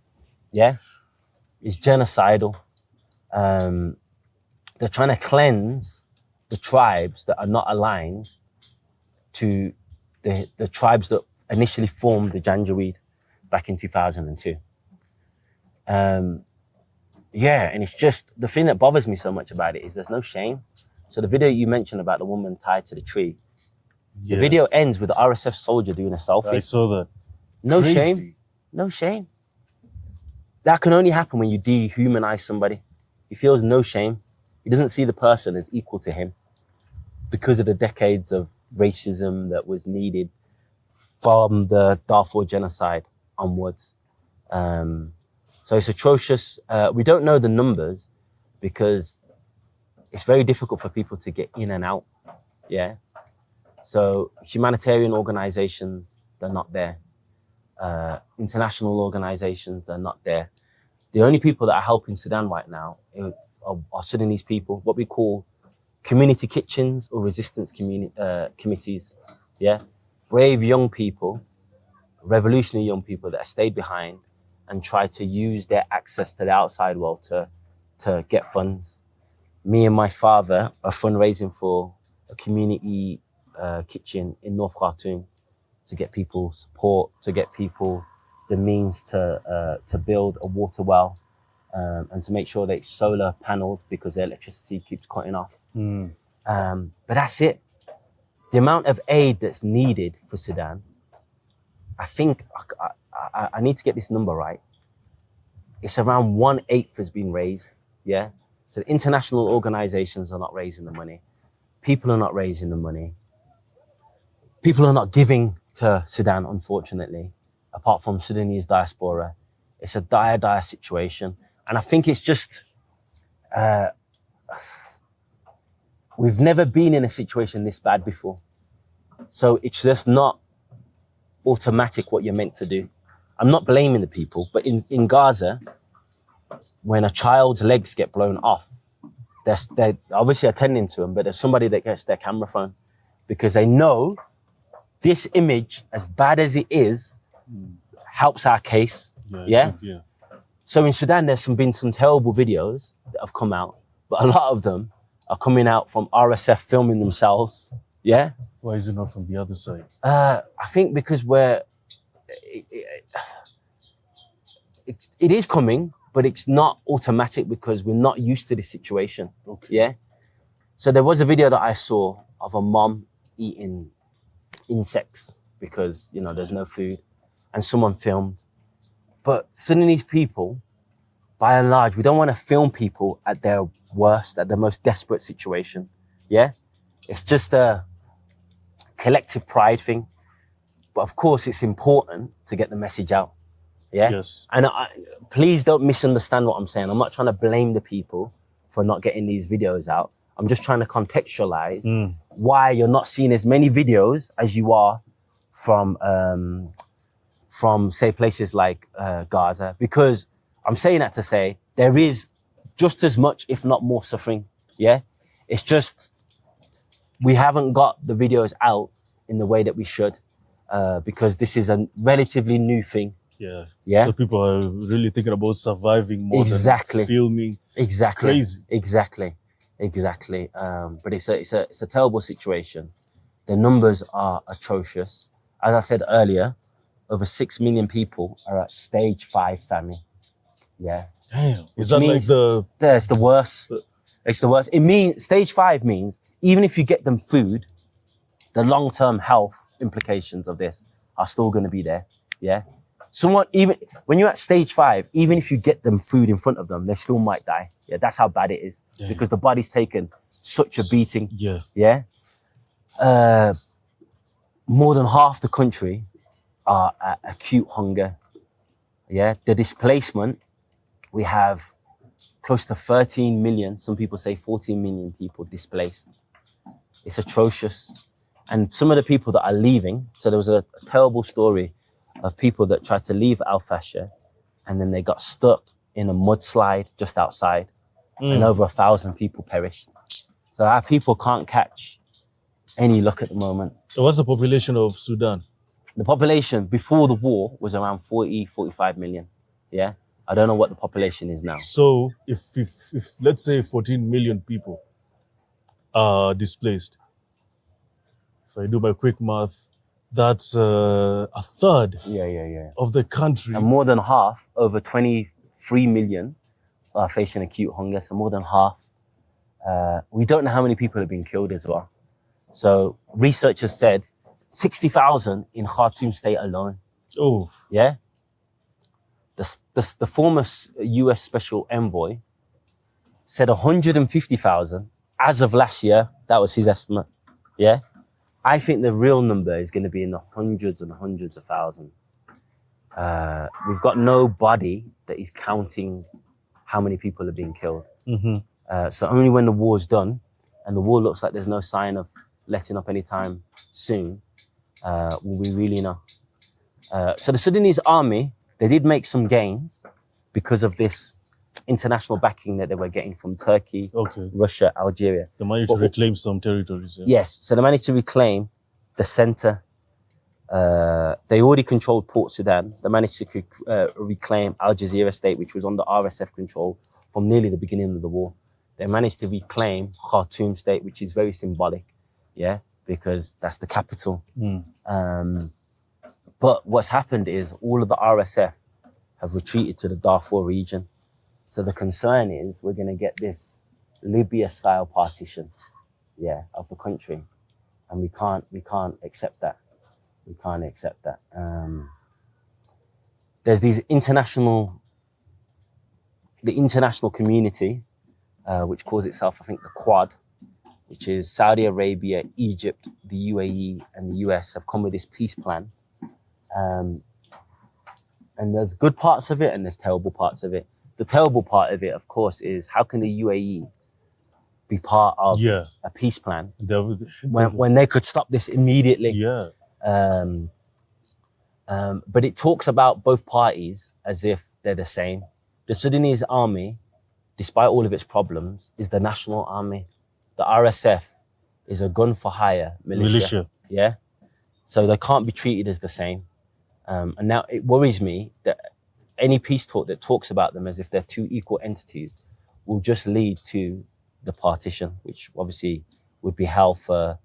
Yeah. Is genocidal. They're trying to cleanse the tribes that are not aligned to the tribes that initially formed the Janjaweed back in 2002. And it's just, the thing that bothers me so much about it is there's no shame. So the video you mentioned about the woman tied to the tree, the video ends with the RSF soldier doing a selfie. I saw that. No Crazy. shame. No shame. That can only happen when you dehumanize somebody. He feels no shame. He doesn't see the person as equal to him because of the decades of racism that was needed from the Darfur genocide onwards. So it's atrocious. We don't know the numbers because it's very difficult for people to get in and out. Yeah. So humanitarian organizations they're not there. International organizations, they're not there. The only people that are helping Sudan right now are Sudanese people, what we call community kitchens or resistance committees. Yeah, brave young people, revolutionary young people that have stayed behind and try to use their access to the outside world to get funds. Me and my father are fundraising for a community kitchen in North Khartoum to get people support, to get people the means to build a water well, and to make sure that it's solar paneled because their electricity keeps cutting off. But that's it. The amount of aid that's needed for Sudan, I think I need to get this number right. It's around 1/8 has been raised. Yeah. So the international organizations are not raising the money. People are not raising the money. People are not giving to Sudan, unfortunately, apart from Sudanese diaspora. It's a dire situation. And I think it's just, we've never been in a situation this bad before. So it's just not automatic what you're meant to do. I'm not blaming the people, but in Gaza, when a child's legs get blown off, they're obviously attending to them, but there's somebody that gets their camera phone because they know this image, as bad as it is, helps our case. Yeah. So in Sudan, there's been some terrible videos that have come out, but a lot of them are coming out from RSF filming themselves. Yeah. Why is it not from the other side? I think because it is coming, but it's not automatic because we're not used to this situation. Okay. Yeah. So there was a video that I saw of a mom eating insects because, you know, there's no food, and someone filmed. But Sudanese people, by and large, we don't want to film people at their worst, at their most desperate situation. Yeah. It's just a collective pride thing. But of course, it's important to get the message out. Yeah. Yes. And please don't misunderstand what I'm saying. I'm not trying to blame the people for not getting these videos out. I'm just trying to contextualize why you're not seeing as many videos as you are from say places like Gaza, because I'm saying that to say there is just as much, if not more, suffering. Yeah. It's just, we haven't got the videos out in the way that we should, because this is a relatively new thing. Yeah. Yeah. So people are really thinking about surviving more than filming. Exactly. It's crazy. Exactly. But it's a terrible situation. The numbers are atrocious. As I said earlier, over 6 million people are at stage 5 famine. Yeah. Damn. Is that like It's the worst. It's the worst. It means stage 5 means even if you get them food, the long-term health implications of this are still going to be there. Yeah. Even when you're at stage 5, even if you get them food in front of them, they still might die. Yeah, that's how bad it is. Yeah. Because the body's taken such a beating. Yeah. Yeah. More than half the country are at acute hunger. Yeah. The displacement, we have close to 13 million, some people say 14 million people displaced. It's atrocious. And some of the people that are leaving, so there was a terrible story of people that tried to leave Al-Fasher and then they got stuck in a mudslide just outside and over 1,000 people perished. So our people can't catch any luck at the moment. So what's the population of Sudan? The population before the war was around 45 million. Yeah. I don't know what the population is now. So if let's say 14 million people are displaced, if I do my quick math, that's a third of the country. And more than half, over 23 million, are facing acute hunger. So more than half. We don't know how many people have been killed as well. So researchers said 60,000 in Khartoum state alone. Oh. Yeah. The former US Special Envoy said 150,000 as of last year. That was his estimate. Yeah. I think the real number is going to be in the hundreds and hundreds of thousands. We've got nobody that is counting how many people are being killed. So only when the war's done, and the war looks like there's no sign of letting up anytime soon, will we really know. So the Sudanese army, they did make some gains because of this international backing that they were getting from Turkey, Okay. Russia, Algeria. They managed to reclaim some territories. Yeah? Yes, so they managed to reclaim the center. They already controlled Port Sudan. They managed to reclaim Al Jazeera state, which was under RSF control from nearly the beginning of the war. They managed to reclaim Khartoum state, which is very symbolic, yeah, because that's the capital. But what's happened is all of the RSF have retreated to the Darfur region. So the concern is we're going to get this Libya-style partition, yeah, of the country, and we can't accept that. We can't accept that. There's the international community, which calls itself, I think, the Quad, which is Saudi Arabia, Egypt, the UAE, and the US have come with this peace plan. And there's good parts of it and there's terrible parts of it. The terrible part of it, of course, is how can the UAE be part of a peace plan when they could stop this immediately? Yeah. But it talks about both parties as if they're the same. The Sudanese army, despite all of its problems, is the national army. The RSF is a gun for hire militia. Yeah. So they can't be treated as the same. And now it worries me that any peace talk that talks about them as if they're two equal entities will just lead to the partition, which obviously would be hell for,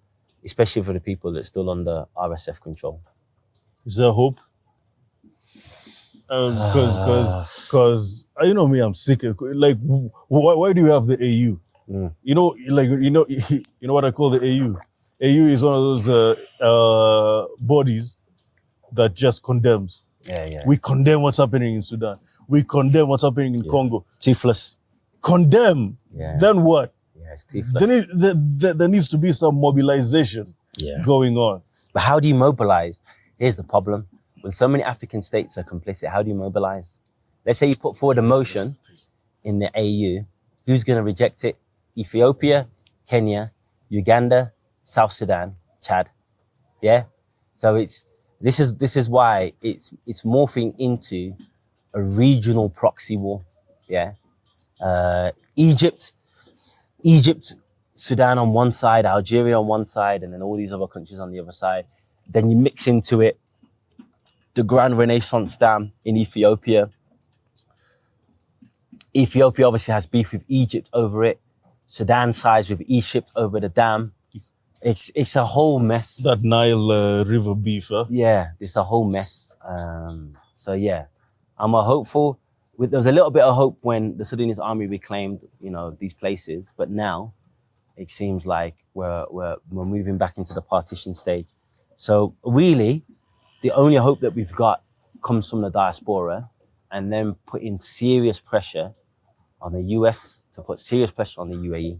especially for the people that are still under RSF control. Is there hope? Because you know me, I'm sick. Like, why do you have the AU? You know, like you know what I call the AU. AU is one of those bodies that just condemns. Yeah. We condemn what's happening in Sudan. We condemn what's happening in Congo. It's toothless. Condemn. Yeah. Then what? Yeah, it's toothless. There needs to be some mobilization going on. But how do you mobilize? Here's the problem. When so many African states are complicit, how do you mobilize? Let's say you put forward a motion in the AU. Who's going to reject it? Ethiopia, Kenya, Uganda, South Sudan, Chad. Yeah? So this is why it's morphing into a regional proxy war. Yeah? Egypt, Sudan on one side, Algeria on one side, and then all these other countries on the other side. Then you mix into it the Grand Renaissance Dam in Ethiopia. Ethiopia obviously has beef with Egypt over it. Sudan sides with Egypt over the dam. It's a whole mess. That Nile River beef, huh? Yeah, it's a whole mess. So yeah, I'm a hopeful. There was a little bit of hope when the Sudanese army reclaimed, these places, but now it seems like we're moving back into the partition stage. So really, the only hope that we've got comes from the diaspora, and then putting serious pressure on the US to put serious pressure on the UAE.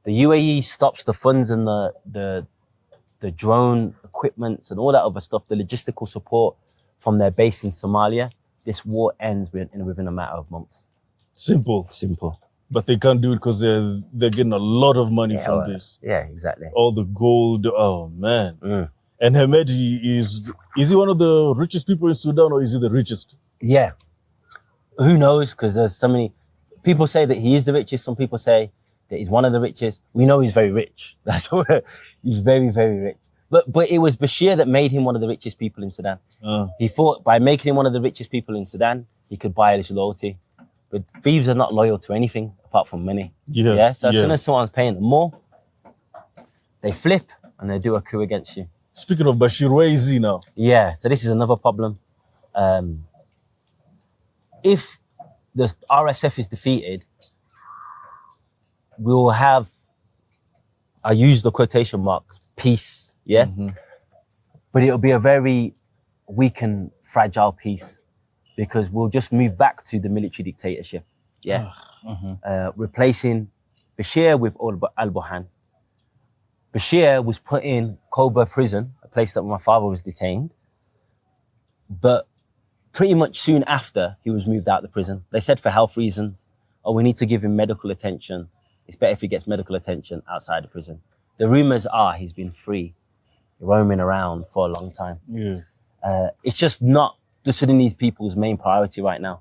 The UAE stops the funds and the drone equipments and all that other stuff, the logistical support from their base in Somalia. This war ends within a matter of months. Simple. But they can't do it because they're getting a lot of money from this. Yeah, exactly. All the gold. Oh man. And Hemedi is he one of the richest people in Sudan, or is he the richest? Yeah. Who knows? Because there's so many people say that he is the richest. Some people say that he's one of the richest. We know he's very rich. That's what he's very, very rich. But it was Bashir that made him one of the richest people in Sudan. He thought by making him one of the richest people in Sudan, he could buy his loyalty. But thieves are not loyal to anything apart from money. Yeah. So as soon as someone's paying them more, they flip and they do a coup against you. Speaking of Bashir, where is he now? Yeah, so this is another problem. If the RSF is defeated, we will have, I use the quotation marks, peace, yeah? But it'll be a very weak and fragile peace because we'll just move back to the military dictatorship, yeah? Replacing Bashir with al-Burhan. Bashir was put in Koba prison, a place that my father was detained. But pretty much soon after, he was moved out of the prison. They said for health reasons, we need to give him medical attention. It's better if he gets medical attention outside the prison. The rumors are he's been free, roaming around for a long time. Yeah. It's just not the Sudanese people's main priority right now.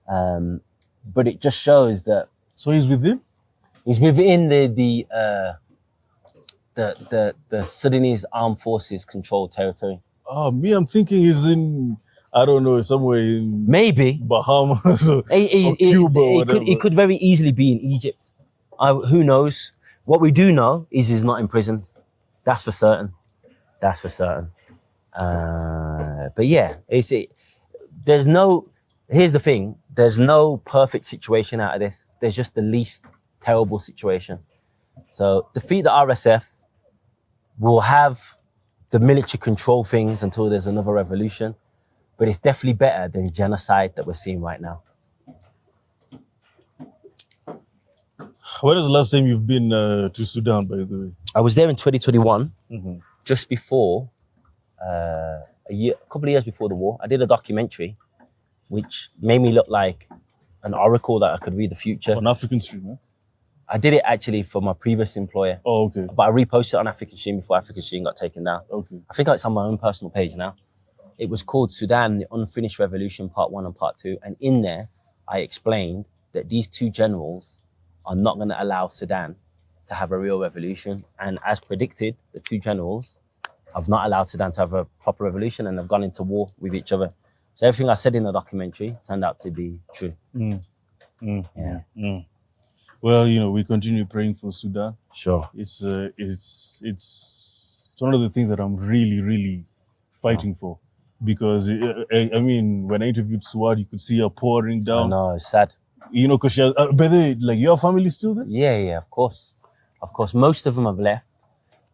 But it just shows that. So he's within? He's within the Sudanese armed forces controlled territory. Oh, me, I'm thinking he's in, I don't know, somewhere in Maybe Bahamas or Cuba or whatever. He could very easily be in Egypt. Who knows? What we do know is he's not imprisoned. That's for certain. That's for certain. But yeah, there's no. Here's the thing. There's no perfect situation out of this. There's just the least terrible situation. So defeat the RSF. We'll have the military control things until there's another revolution. But it's definitely better than genocide that we're seeing right now. When was the last time you've been to Sudan, by the way? I was there in 2021, just before, a couple of years before the war. I did a documentary, which made me look like an oracle that I could read the future. On African Stream, huh? I did it actually for my previous employer. Oh, okay. But I reposted it on African Stream before African Stream got taken down. Okay. I think it's on my own personal page now. It was called Sudan, the Unfinished Revolution, Part 1 and Part 2. And in there, I explained that these two generals are not going to allow Sudan to have a real revolution. And as predicted, the two generals have not allowed Sudan to have a proper revolution and have gone into war with each other. So everything I said in the documentary turned out to be true. Yeah. Well, you know, we continue praying for Sudan. Sure. It's one of the things that I'm really, really fighting for. Because, I mean, when I interviewed Suad, you could see her pouring down. I know, it's sad. You know, because she has, by the way, like, your family still there? Yeah, of course. Of course, most of them have left,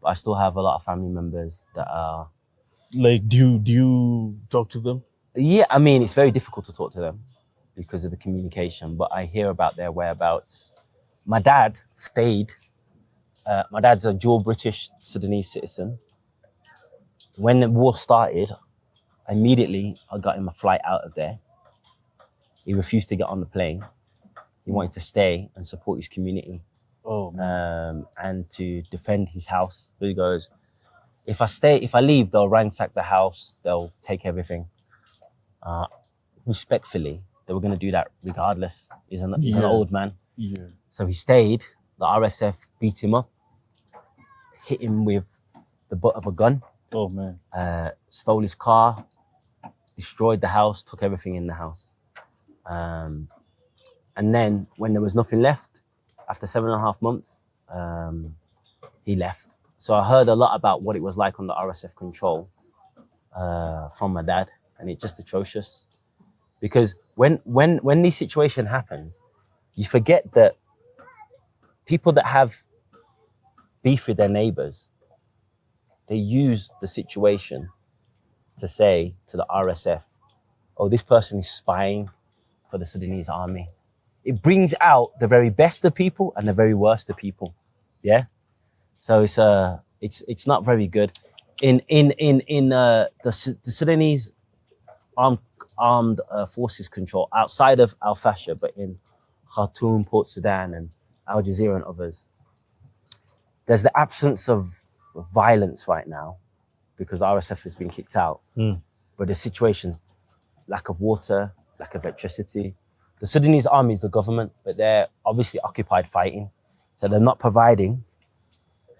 but I still have a lot of family members that are... Like, do you talk to them? Yeah, I mean, it's very difficult to talk to them because of the communication, but I hear about their whereabouts. My dad stayed. My dad's a dual British Sudanese citizen. When the war started, immediately I got him a flight out of there. He refused to get on the plane. He wanted to stay and support his community. Oh, man. And to defend his house. So he goes, if I leave, they'll ransack the house, they'll take everything. Respectfully, they were going to do that regardless. He's an old man. Yeah. So he stayed. The RSF beat him up, hit him with the butt of a gun. Oh, man. Stole his car, destroyed the house, took everything in the house. And then when there was nothing left, after 7.5 months, he left. So I heard a lot about what it was like under RSF control from my dad, and it's just atrocious. Because when these situation happens, you forget that people that have beef with their neighbors, they use the situation to say to the RSF, oh, this person is spying for the Sudanese army. It brings out the very best of people and the very worst of people. Yeah. So it's not very good. In the Sudanese armed forces control outside of Al Fasher, but in Khartoum, Port Sudan, and Al Jazeera and others, there's the absence of violence right now because RSF has been kicked out. But the situation's lack of water, lack of electricity. The Sudanese army is the government, but they're obviously occupied fighting. So they're not providing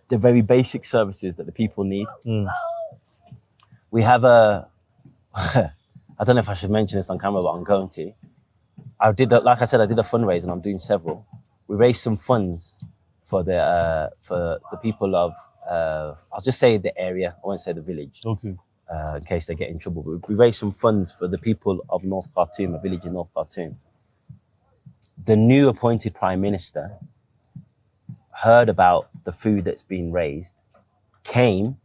the very basic services that the people need. We have I don't know if I should mention this on camera, but I'm going to. Like I said, I did a fundraiser and I'm doing several. We raised some funds for the people of, I'll just say the area, I won't say the village. Okay. In case they get in trouble. But we raised some funds for the people of North Khartoum, a village in North Khartoum. The new appointed Prime Minister heard about the food that's been raised, came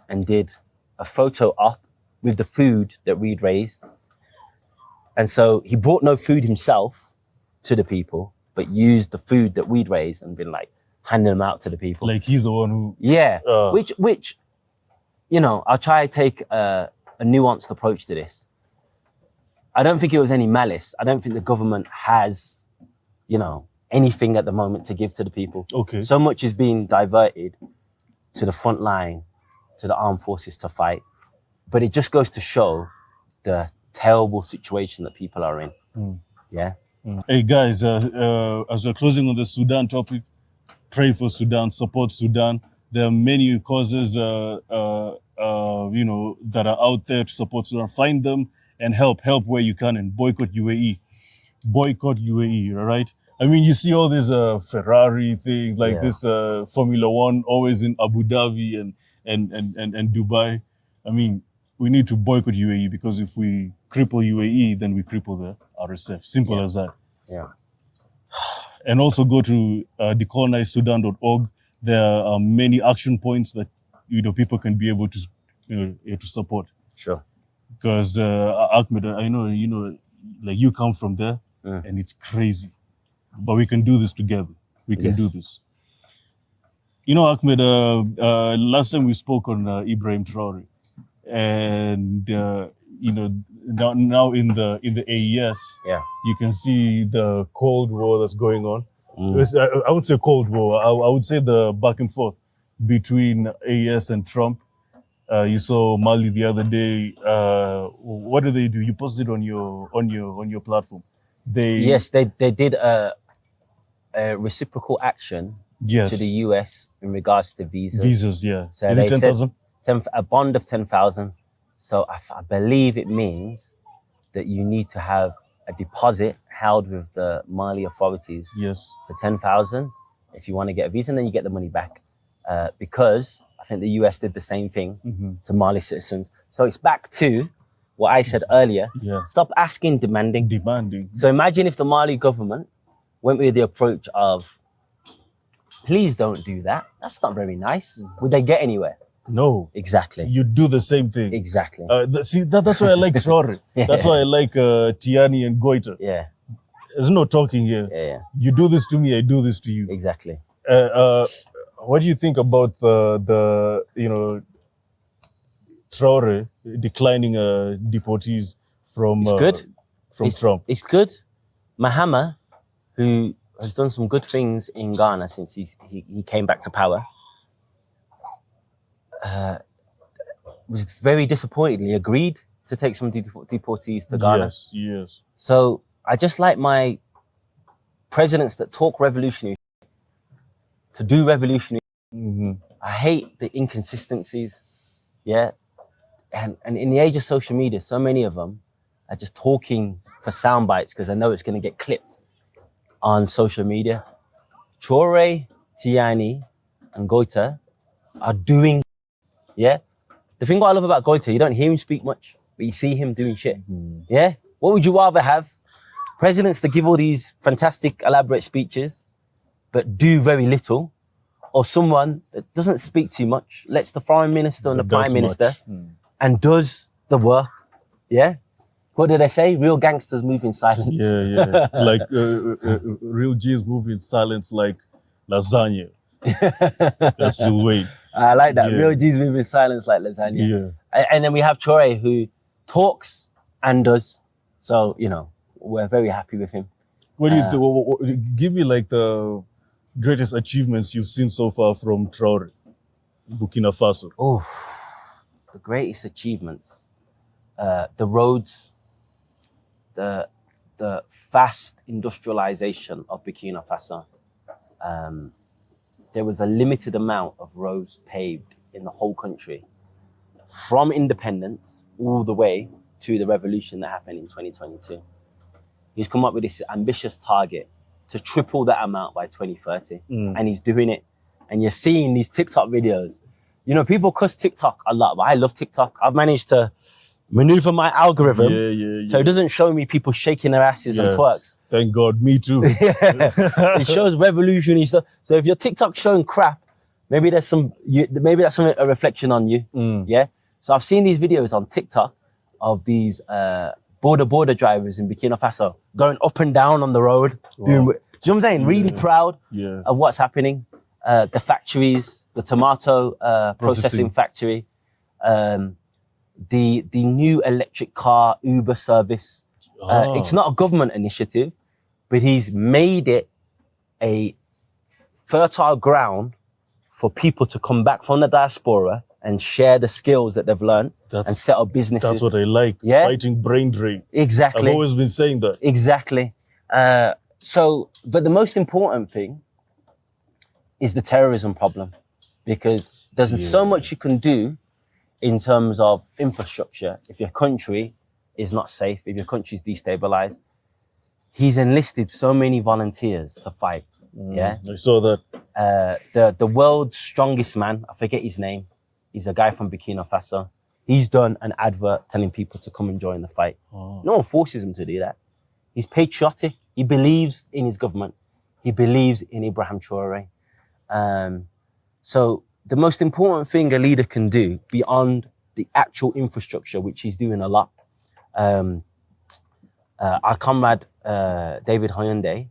and did a photo op with the food that we'd raised. And so he brought no food himself to the people, but used the food that we'd raised and been like handing them out to the people. Like he's the one who... Yeah, which, you know, I'll try to take a nuanced approach to this. I don't think it was any malice. I don't think the government has, you know, anything at the moment to give to the people. Okay. So much is being diverted to the front line, to the armed forces to fight. But it just goes to show the terrible situation that people are in. Yeah. Hey guys, as we're closing on the Sudan topic, pray for Sudan, support Sudan. There are many causes, that are out there to support Sudan. Find them and help where you can, and boycott UAE. Boycott UAE, all right? I mean, you see all these Ferrari things, like this Formula One, always in Abu Dhabi and Dubai. I mean, we need to boycott UAE, because if we cripple UAE, then we cripple the RSF. Simple as that. Yeah. And also go to decolonizasudan.org. There are many action points that people can be able to to support. Sure. Because Ahmed, I know like you come from there, and it's crazy, but we can do this together. We can do this. Ahmed, last time we spoke on Ibrahim Traoré, and now in the AES, you can see the Cold War that's going on. I would say Cold War. I would say the back and forth between AES and Trump. You saw Mali the other day. What do? You posted on your platform. They did a reciprocal action to the US in regards to visas. Visas, yeah. So is it 10,000? A bond of 10,000. So I believe it means that you need to have a deposit held with the Mali authorities for 10,000 if you want to get a visa, and then you get the money back. Because I think the US did the same thing to Mali citizens. So it's back to what I said earlier. Stop asking, demanding. So imagine if the Mali government went with the approach of, please don't do that. That's not very nice. Would they get anywhere? No. Exactly. You do the same thing. Exactly. That's why I like Traoré. That's why I like Tiani and Goita. Yeah. There's no talking here. Yeah. You do this to me, I do this to you. Exactly. What do you think about the Traoré declining deportees from Trump? It's good. Mahama, who has done some good things in Ghana since he came back to power, was very disappointedly agreed to take some deportees to Ghana. Yes. So I just like my presidents that talk revolutionary to do revolutionary. I hate the inconsistencies. Yeah. And in the age of social media, so many of them are just talking for sound bites because I know it's going to get clipped on social media. Traoré, Tiani, and Goita are doing, The thing what I love about Goita, you don't hear him speak much, but you see him doing shit. Yeah? What would you rather have? Presidents that give all these fantastic, elaborate speeches, but do very little, or someone that doesn't speak too much, lets the foreign minister and the prime minister and does the work. Yeah? What did they say? Real gangsters move in silence. Yeah. Like real G's move in silence like lasagna. That's Lil Wayne. I like that. Real G's move in silence like lasagna. And then we have Traoré, who talks and does. So, we're very happy with him. What do you think? Give me like the greatest achievements you've seen so far from Traoré, Burkina Faso. Oh, the greatest achievements. The roads, the fast industrialization of Burkina Faso. There was a limited amount of roads paved in the whole country from independence all the way to the revolution that happened in 2022. He's come up with this ambitious target to triple that amount by 2030. And he's doing it. And you're seeing these TikTok videos. People cuss TikTok a lot, but I love TikTok. I've managed to maneuver my algorithm so it doesn't show me people shaking their asses and twerks. Thank God, me too. It shows revolutionary stuff. So if your TikTok's showing crap, maybe that's a reflection on you. Yeah. So I've seen these videos on TikTok of these border drivers in Burkina Faso going up and down on the road. Wow. Do you know what I'm saying? Really proud of what's happening. The factories, the tomato processing factory, the new electric car Uber service. It's not a government initiative, but he's made it a fertile ground for people to come back from the diaspora and share the skills that they've learned and set up businesses. That's what I like. Yeah? Fighting brain drain. Exactly. I've always been saying that. Exactly. But the most important thing is the terrorism problem, because there's so much you can do in terms of infrastructure if your country is not safe, if your country is destabilized. He's enlisted so many volunteers to fight. Yeah, I saw that. The world's strongest man, I forget his name, he's a guy from Burkina Faso. He's done an advert telling people to come and join the fight. No one forces him to do that. He's patriotic. He believes in his government. He believes in Ibrahim Traoré. So the most important thing a leader can do beyond the actual infrastructure, which he's doing a lot. Our comrade, David Hoyunde,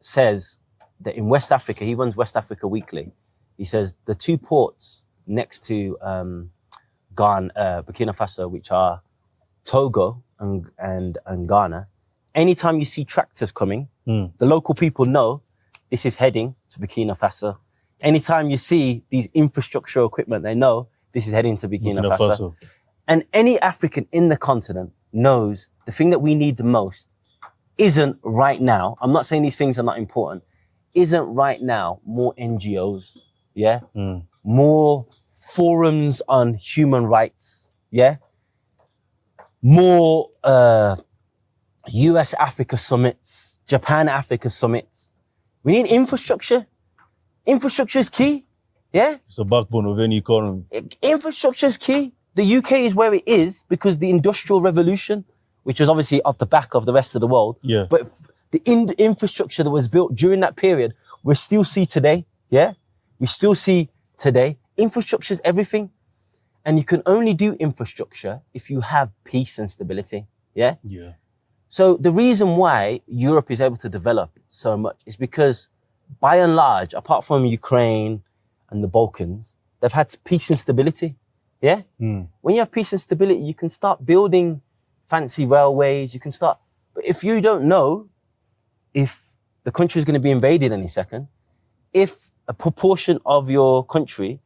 says that in West Africa, he runs West Africa Weekly. He says the two ports next to Burkina Faso, which are Togo and Ghana, anytime you see tractors coming, the local people know this is heading to Burkina Faso. Anytime you see these infrastructure equipment, they know this is heading to Burkina Faso. And any African in the continent knows the thing that we need the most isn't right now, I'm not saying these things are not important, isn't right now more NGOs, yeah? More forums on human rights, yeah? More US-Africa summits, Japan-Africa summits. We need infrastructure. Infrastructure is key, yeah? It's the backbone of any economy. Infrastructure is key. The UK is where it is because the Industrial Revolution, which was obviously off the back of the rest of the world. Yeah. But the infrastructure that was built during that period, we still see today, yeah? We still see today. Infrastructure is everything. And you can only do infrastructure if you have peace and stability, yeah? Yeah. So the reason why Europe is able to develop so much is because, by and large, apart from Ukraine and the Balkans, they've had peace and stability, yeah? When you have peace and stability, you can start building fancy railways, you can start, but if you don't know if the country is going to be invaded any second, if a proportion of your country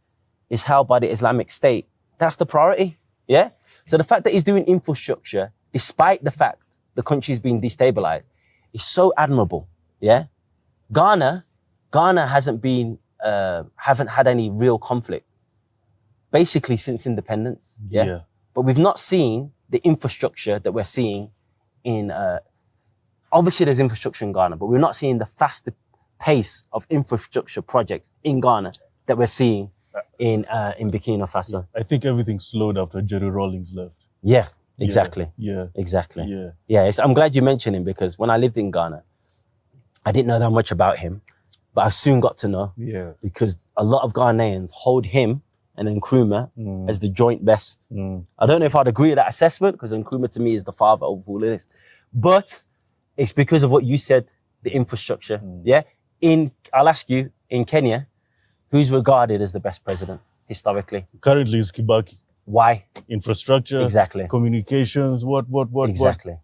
is held by the Islamic State, that's the priority, yeah? So the fact that he's doing infrastructure, despite the fact the country's been destabilized, is so admirable, yeah? Ghana hasn't had any real conflict, basically since independence, yeah? But we've not seen the infrastructure that we're seeing in, obviously there's infrastructure in Ghana, but we're not seeing the faster pace of infrastructure projects in Ghana that we're seeing in Burkina Faso. I think everything slowed after Jerry Rawlings left. Yeah, exactly. Yeah. Exactly. Yeah. Yeah, I'm glad you mentioned him because when I lived in Ghana, I didn't know that much about him, but I soon got to know. Yeah. Because a lot of Ghanaians hold him and Nkrumah as the joint best. I don't know if I'd agree with that assessment because Nkrumah to me is the father of all of this. But it's because of what you said, the infrastructure. Yeah. I'll ask you, in Kenya, who's regarded as the best president historically? Currently it's Kibaki. Why? Infrastructure. Exactly. Communications, what? Exactly.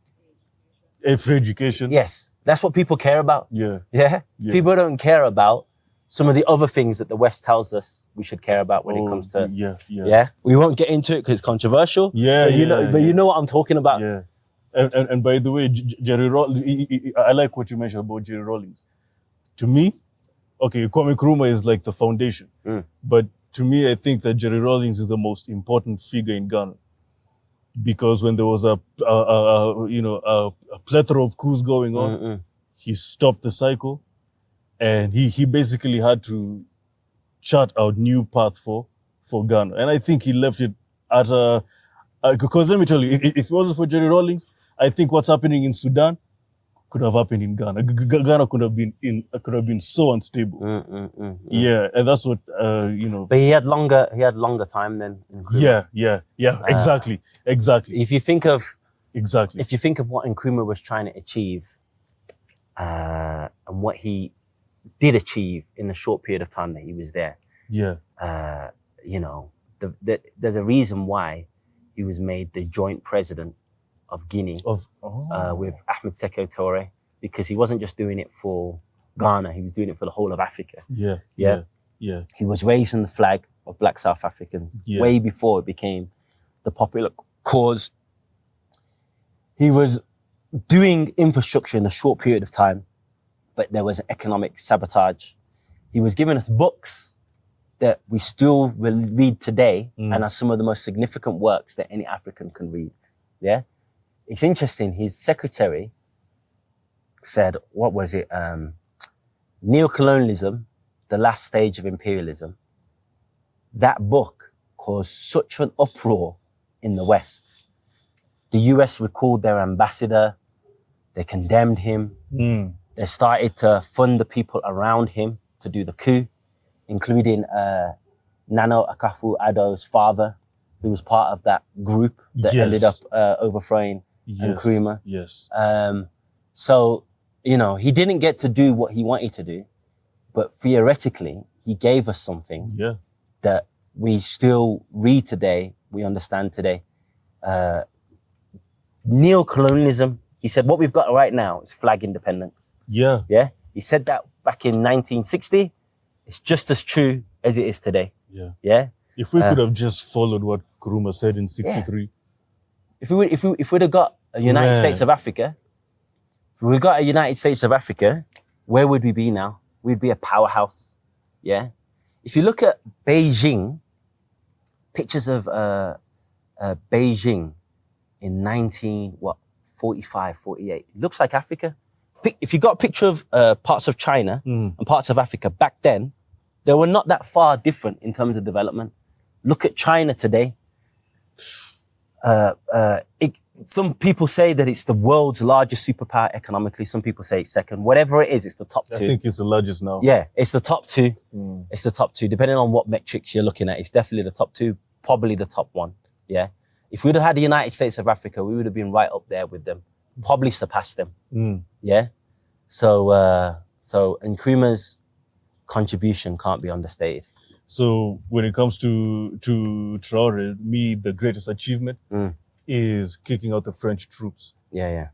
Free education. Yes. That's what people care about. Yeah. Yeah. People don't care about some of the other things that the West tells us we should care about when it comes to. Yeah. We won't get into it because it's controversial. Yeah. But you know what I'm talking about. Yeah. And by the way, Jerry Rawlings, I like what you mentioned about Jerry Rawlings. To me, okay, Kwame Nkrumah is like the foundation. But to me, I think that Jerry Rawlings is the most important figure in Ghana. Because when there was a plethora of coups going on, he stopped the cycle. And he basically had to chart out new path for Ghana. And I think he left it at because let me tell you, if it wasn't for Jerry Rawlings, I think what's happening in Sudan could have happened in Ghana. Ghana could have been so unstable. Yeah, and that's what But he had longer time than Nkrumah. Yeah. Exactly. If you think of what Nkrumah was trying to achieve, and what he did achieve in the short period of time that he was there. Yeah. There's a reason why he was made the joint president of Guinea with Ahmed Kaballo, because he wasn't just doing it for Ghana, he was doing it for the whole of Africa. Yeah. He was raising the flag of black South Africans, Yeah. way before it became the popular cause. He was doing infrastructure in a short period of time, but there was economic sabotage. He was giving us books that we still read today and are some of the most significant works that any African can read. Yeah. It's interesting. His secretary said, what was it? Neocolonialism, the last stage of imperialism. That book caused such an uproar in the West. The US recalled their ambassador. They condemned him. They started to fund the people around him to do the coup, including Nana Akufo-Addo's father, who was part of that group that ended up overthrowing Nkrumah. Yes. So, you know, he didn't get to do what he wanted to do, but theoretically, he gave us something that we still read today, we understand today. Neocolonialism, he said, what we've got right now is flag independence. Yeah. Yeah. He said that back in 1960. It's just as true as it is today. Yeah. Yeah. If we could have just followed what Nkrumah said in 63. If we'd have got a United States of Africa, if we got a United States of Africa, where would we be now? We'd be a powerhouse. Yeah. If you look at Beijing, pictures of Beijing in 1945, 48, it looks like Africa. If you got a picture of parts of China and parts of Africa back then, they were not that far different in terms of development. Look at China today. Some people say that it's the world's largest superpower economically. Some people say it's second. Whatever it is, it's the top two. I think it's the largest now. Yeah, it's the top two. It's the top two. Depending on what metrics you're looking at, it's definitely the top two, probably the top one. Yeah. If we'd have had the United States of Africa, we would have been right up there with them, probably surpassed them. Yeah. So Nkrumah's contribution can't be understated. So when it comes to Traoré, the greatest achievement is kicking out the French troops. Yeah.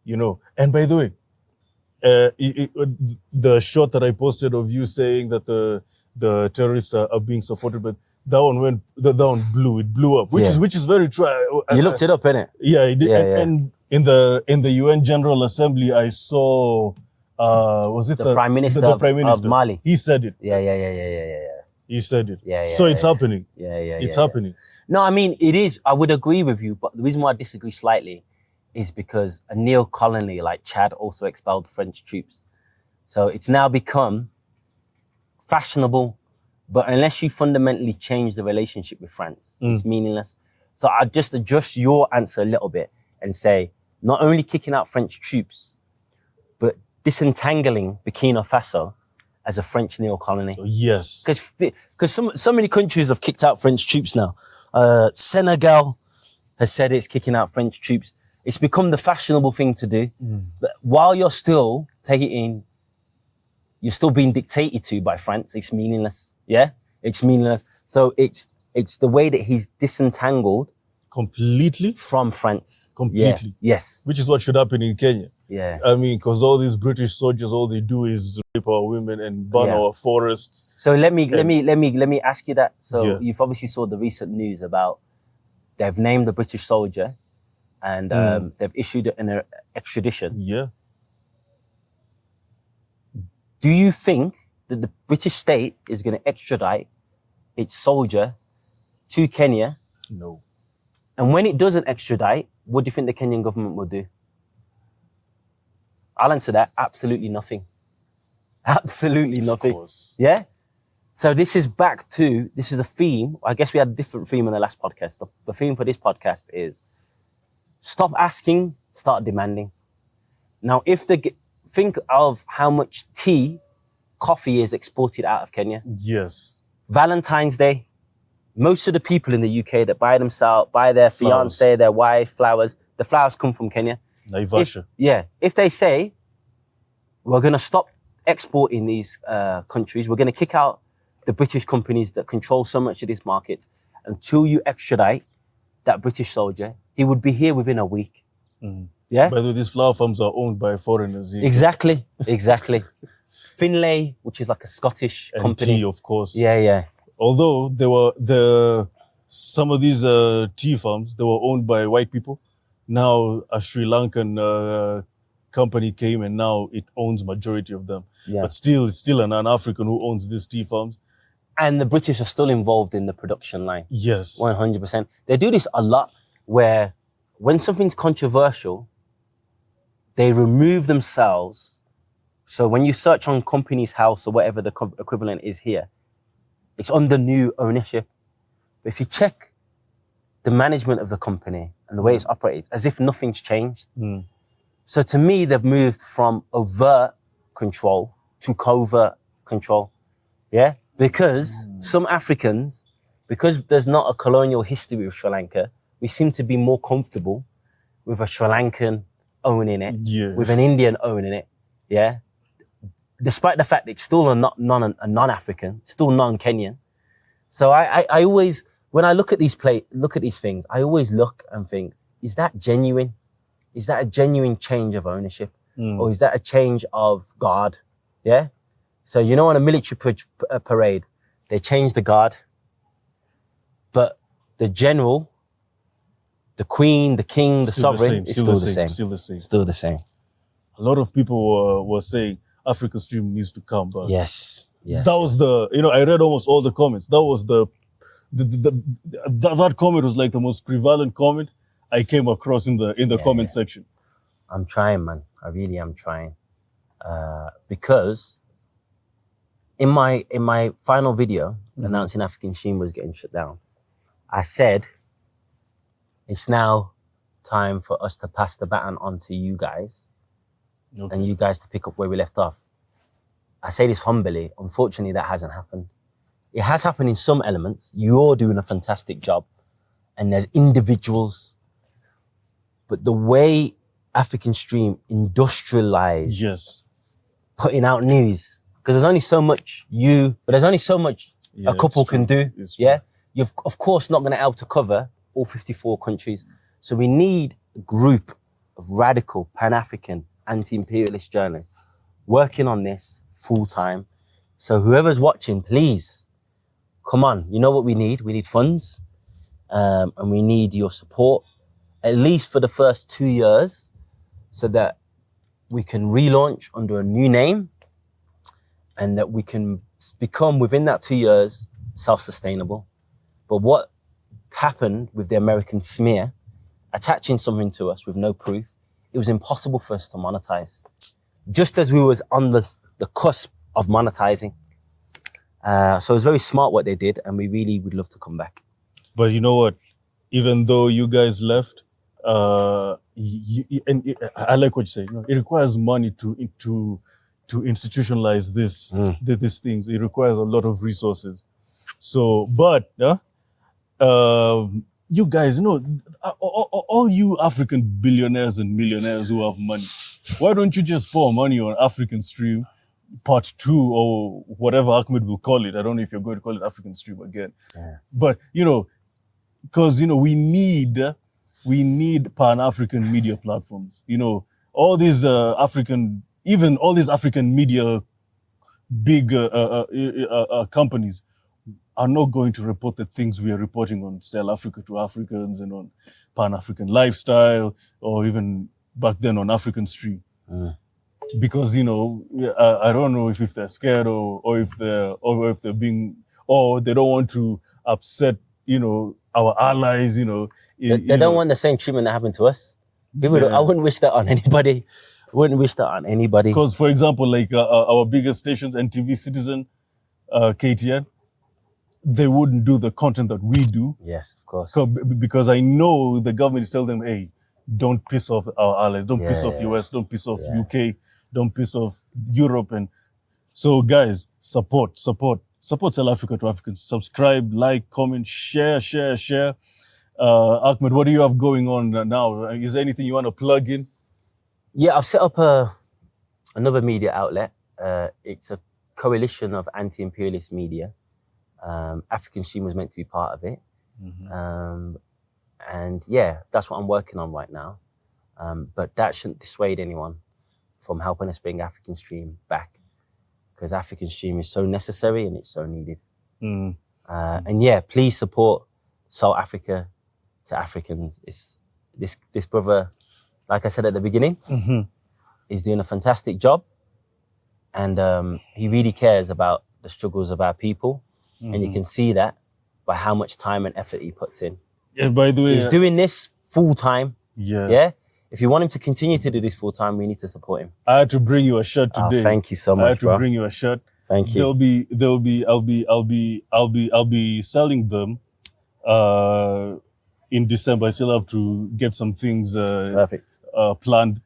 You know, and by the way, the shot that I posted of you saying that the terrorists are being supported, but that one blew up, which is very true. You looked it up, innit? Yeah, I did. And in the UN General Assembly, I saw was it the Prime Minister of Mali? He said it. Yeah. He said it. Yeah. So it's happening. Yeah. It's happening. No, I mean, it is. I would agree with you, but the reason why I disagree slightly is because a neo-colony like Chad also expelled French troops. So it's now become fashionable, but unless you fundamentally change the relationship with France, it's meaningless. So I'll just adjust your answer a little bit and say, not only kicking out French troops, but disentangling Burkina Faso as a French neo-colony. Yes. Because so many countries have kicked out French troops now. Senegal has said it's kicking out French troops. It's become the fashionable thing to do. But while you're still you're still being dictated to by France, it's meaningless. Yeah? It's meaningless. So it's the way that he's disentangled completely from France. Completely. Yeah. Yes. Which is what should happen in Kenya. Yeah. I mean, because all these British soldiers, all they do is rape our women and burn our forests. So let me ask you that. So you've obviously saw the recent news about they've named the British soldier and they've issued an extradition. Yeah. Do you think that the British state is going to extradite its soldier to Kenya? No. And when it doesn't extradite, what do you think the Kenyan government will do? I'll answer that. Absolutely nothing. Absolutely nothing. Of course. Yeah? So this is a theme. I guess we had a different theme in the last podcast. The theme for this podcast is stop asking, start demanding. Now, think of how much coffee is exported out of Kenya. Yes. Valentine's Day, most of the people in the UK that buy their fiance, their wife, flowers, the flowers come from Kenya. Naivasha. If they say, we're going to stop exporting these countries, we're going to kick out the British companies that control so much of these markets until you extradite that British soldier, he would be here within a week. Yeah? By the way, these flower farms are owned by foreigners. Exactly. Finlay, which is like a Scottish company. Tea, of course. Yeah. although some of these tea farms, they were owned by white people. Now a Sri Lankan company came and now it owns majority of them. Yeah. But still, it's still an African who owns these tea farms. And the British are still involved in the production line. Yes. 100%. They do this a lot where when something's controversial, they remove themselves. So when you search on Companies House or whatever the equivalent is here, it's under new ownership. But if you check the management of the company and the way it's operated, as if nothing's changed. So to me, they've moved from overt control to covert control. Yeah? Because some Africans, because there's not a colonial history with Sri Lanka, we seem to be more comfortable with a Sri Lankan owning it, with an Indian owning it, yeah? Despite the fact that it's still a non-African, still non-Kenyan. So I always, when I look at these things, I always look and think, is that genuine? Is that a genuine change of ownership? Or is that a change of guard? Yeah? So, you know, on a military parade, they change the guard, but the general, the queen, the king, the sovereign is still the same. Still the same. A lot of people were saying Africa Stream needs to come back. Yes. That was I read almost all the comments. That was that comment was like the most prevalent comment I came across in the comment section. I'm trying, man. I really am trying. Because in my final video announcing African Stream was getting shut down, I said it's now time for us to pass the baton on to you guys, and you guys to pick up where we left off. I say this humbly. Unfortunately, that hasn't happened. It has happened in some elements. You're doing a fantastic job, and there's individuals, but the way African Stream industrialized, putting out news, because there's only so much a couple can do. Yeah, you're of course not going to be able to cover all 54 countries. So we need a group of radical, Pan-African, anti-imperialist journalists working on this full time. So whoever's watching, please, come on. You know what we need? We need funds, and we need your support, at least for the first 2 years, so that we can relaunch under a new name and that we can become, within that 2 years, self-sustainable. But what happened with the American smear, attaching something to us with no proof, it was impossible for us to monetize. Just as we was on the cusp of monetizing. So it was very smart what they did, and we really would love to come back. But you know what? Even though you guys left, I like what you say. You know, it requires money to institutionalize these things. It requires a lot of resources. So, but you guys, you know, all you African billionaires and millionaires who have money, why don't you just pour money on African Stream Part 2 or whatever Ahmed will call it? I don't know if you're going to call it African Stream again. Yeah. But, you know, because, you know, we need Pan-African media platforms. You know, all these African media big companies are not going to report the things we are reporting on Sell Afrika To Afrikans and on Pan-African Lifestyle, or even back then on African Stream. Because, you know, I don't know if they're scared or if they're being, or they don't want to upset, you know, our allies, you know. They don't want the same treatment that happened to us. I wouldn't wish that on anybody. Because, for example, like our biggest stations, NTV, Citizen, KTN, they wouldn't do the content that we do. Yes, of course. Because I know the government is telling them, hey, don't piss off our allies, don't piss off US, don't piss off UK, don't piss off Europe. And so, guys, support Sell Afrika To Afrikans. Subscribe, like, comment, share. Ahmed, what do you have going on now? Is there anything you want to plug in? Yeah, I've set up another media outlet. It's a coalition of anti-imperialist media. African Stream was meant to be part of it. And yeah, that's what I'm working on right now. But that shouldn't dissuade anyone from helping us bring African Stream back, because African Stream is so necessary and it's so needed. And yeah, please support Sell Afrika To Afrikans. It's this brother, like I said at the beginning, he's doing a fantastic job, and he really cares about the struggles of our people, and you can see that by how much time and effort he puts in. Yeah, by the way, He's doing this full time. yeah. Yeah. If you want him to continue to do this full time, we need to support him. I had to bring you a shirt Oh, today. thank you so I much, had to bro. bring you a shirt. Thank you. I'll be selling them in December. I still have to get some things Perfect. planned,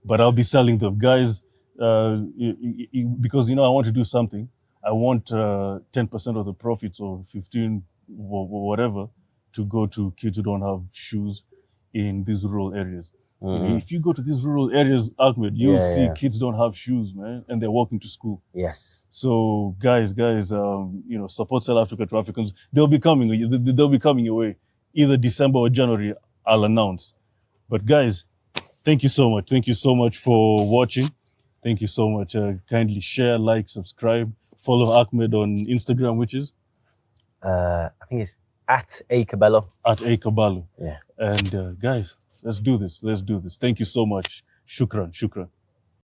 but I'll be selling them, guys. Because I want to do something. I want 10% of the profits, or 15, whatever, to go to kids who don't have shoes in these rural areas. If you go to these rural areas, Ahmed, you'll see kids don't have shoes, man, and they're walking to school. Yes. So, guys, support Sell Afrika To Afrikans. They'll be coming your way, either December or January. I'll announce. But guys, thank you so much. Thank you so much for watching. Thank you so much. Kindly share, like, subscribe, follow Ahmed on Instagram, which is I think it's at Kaballo. at Kaballo. Yeah. And guys, let's do this. Thank you so much. Shukran.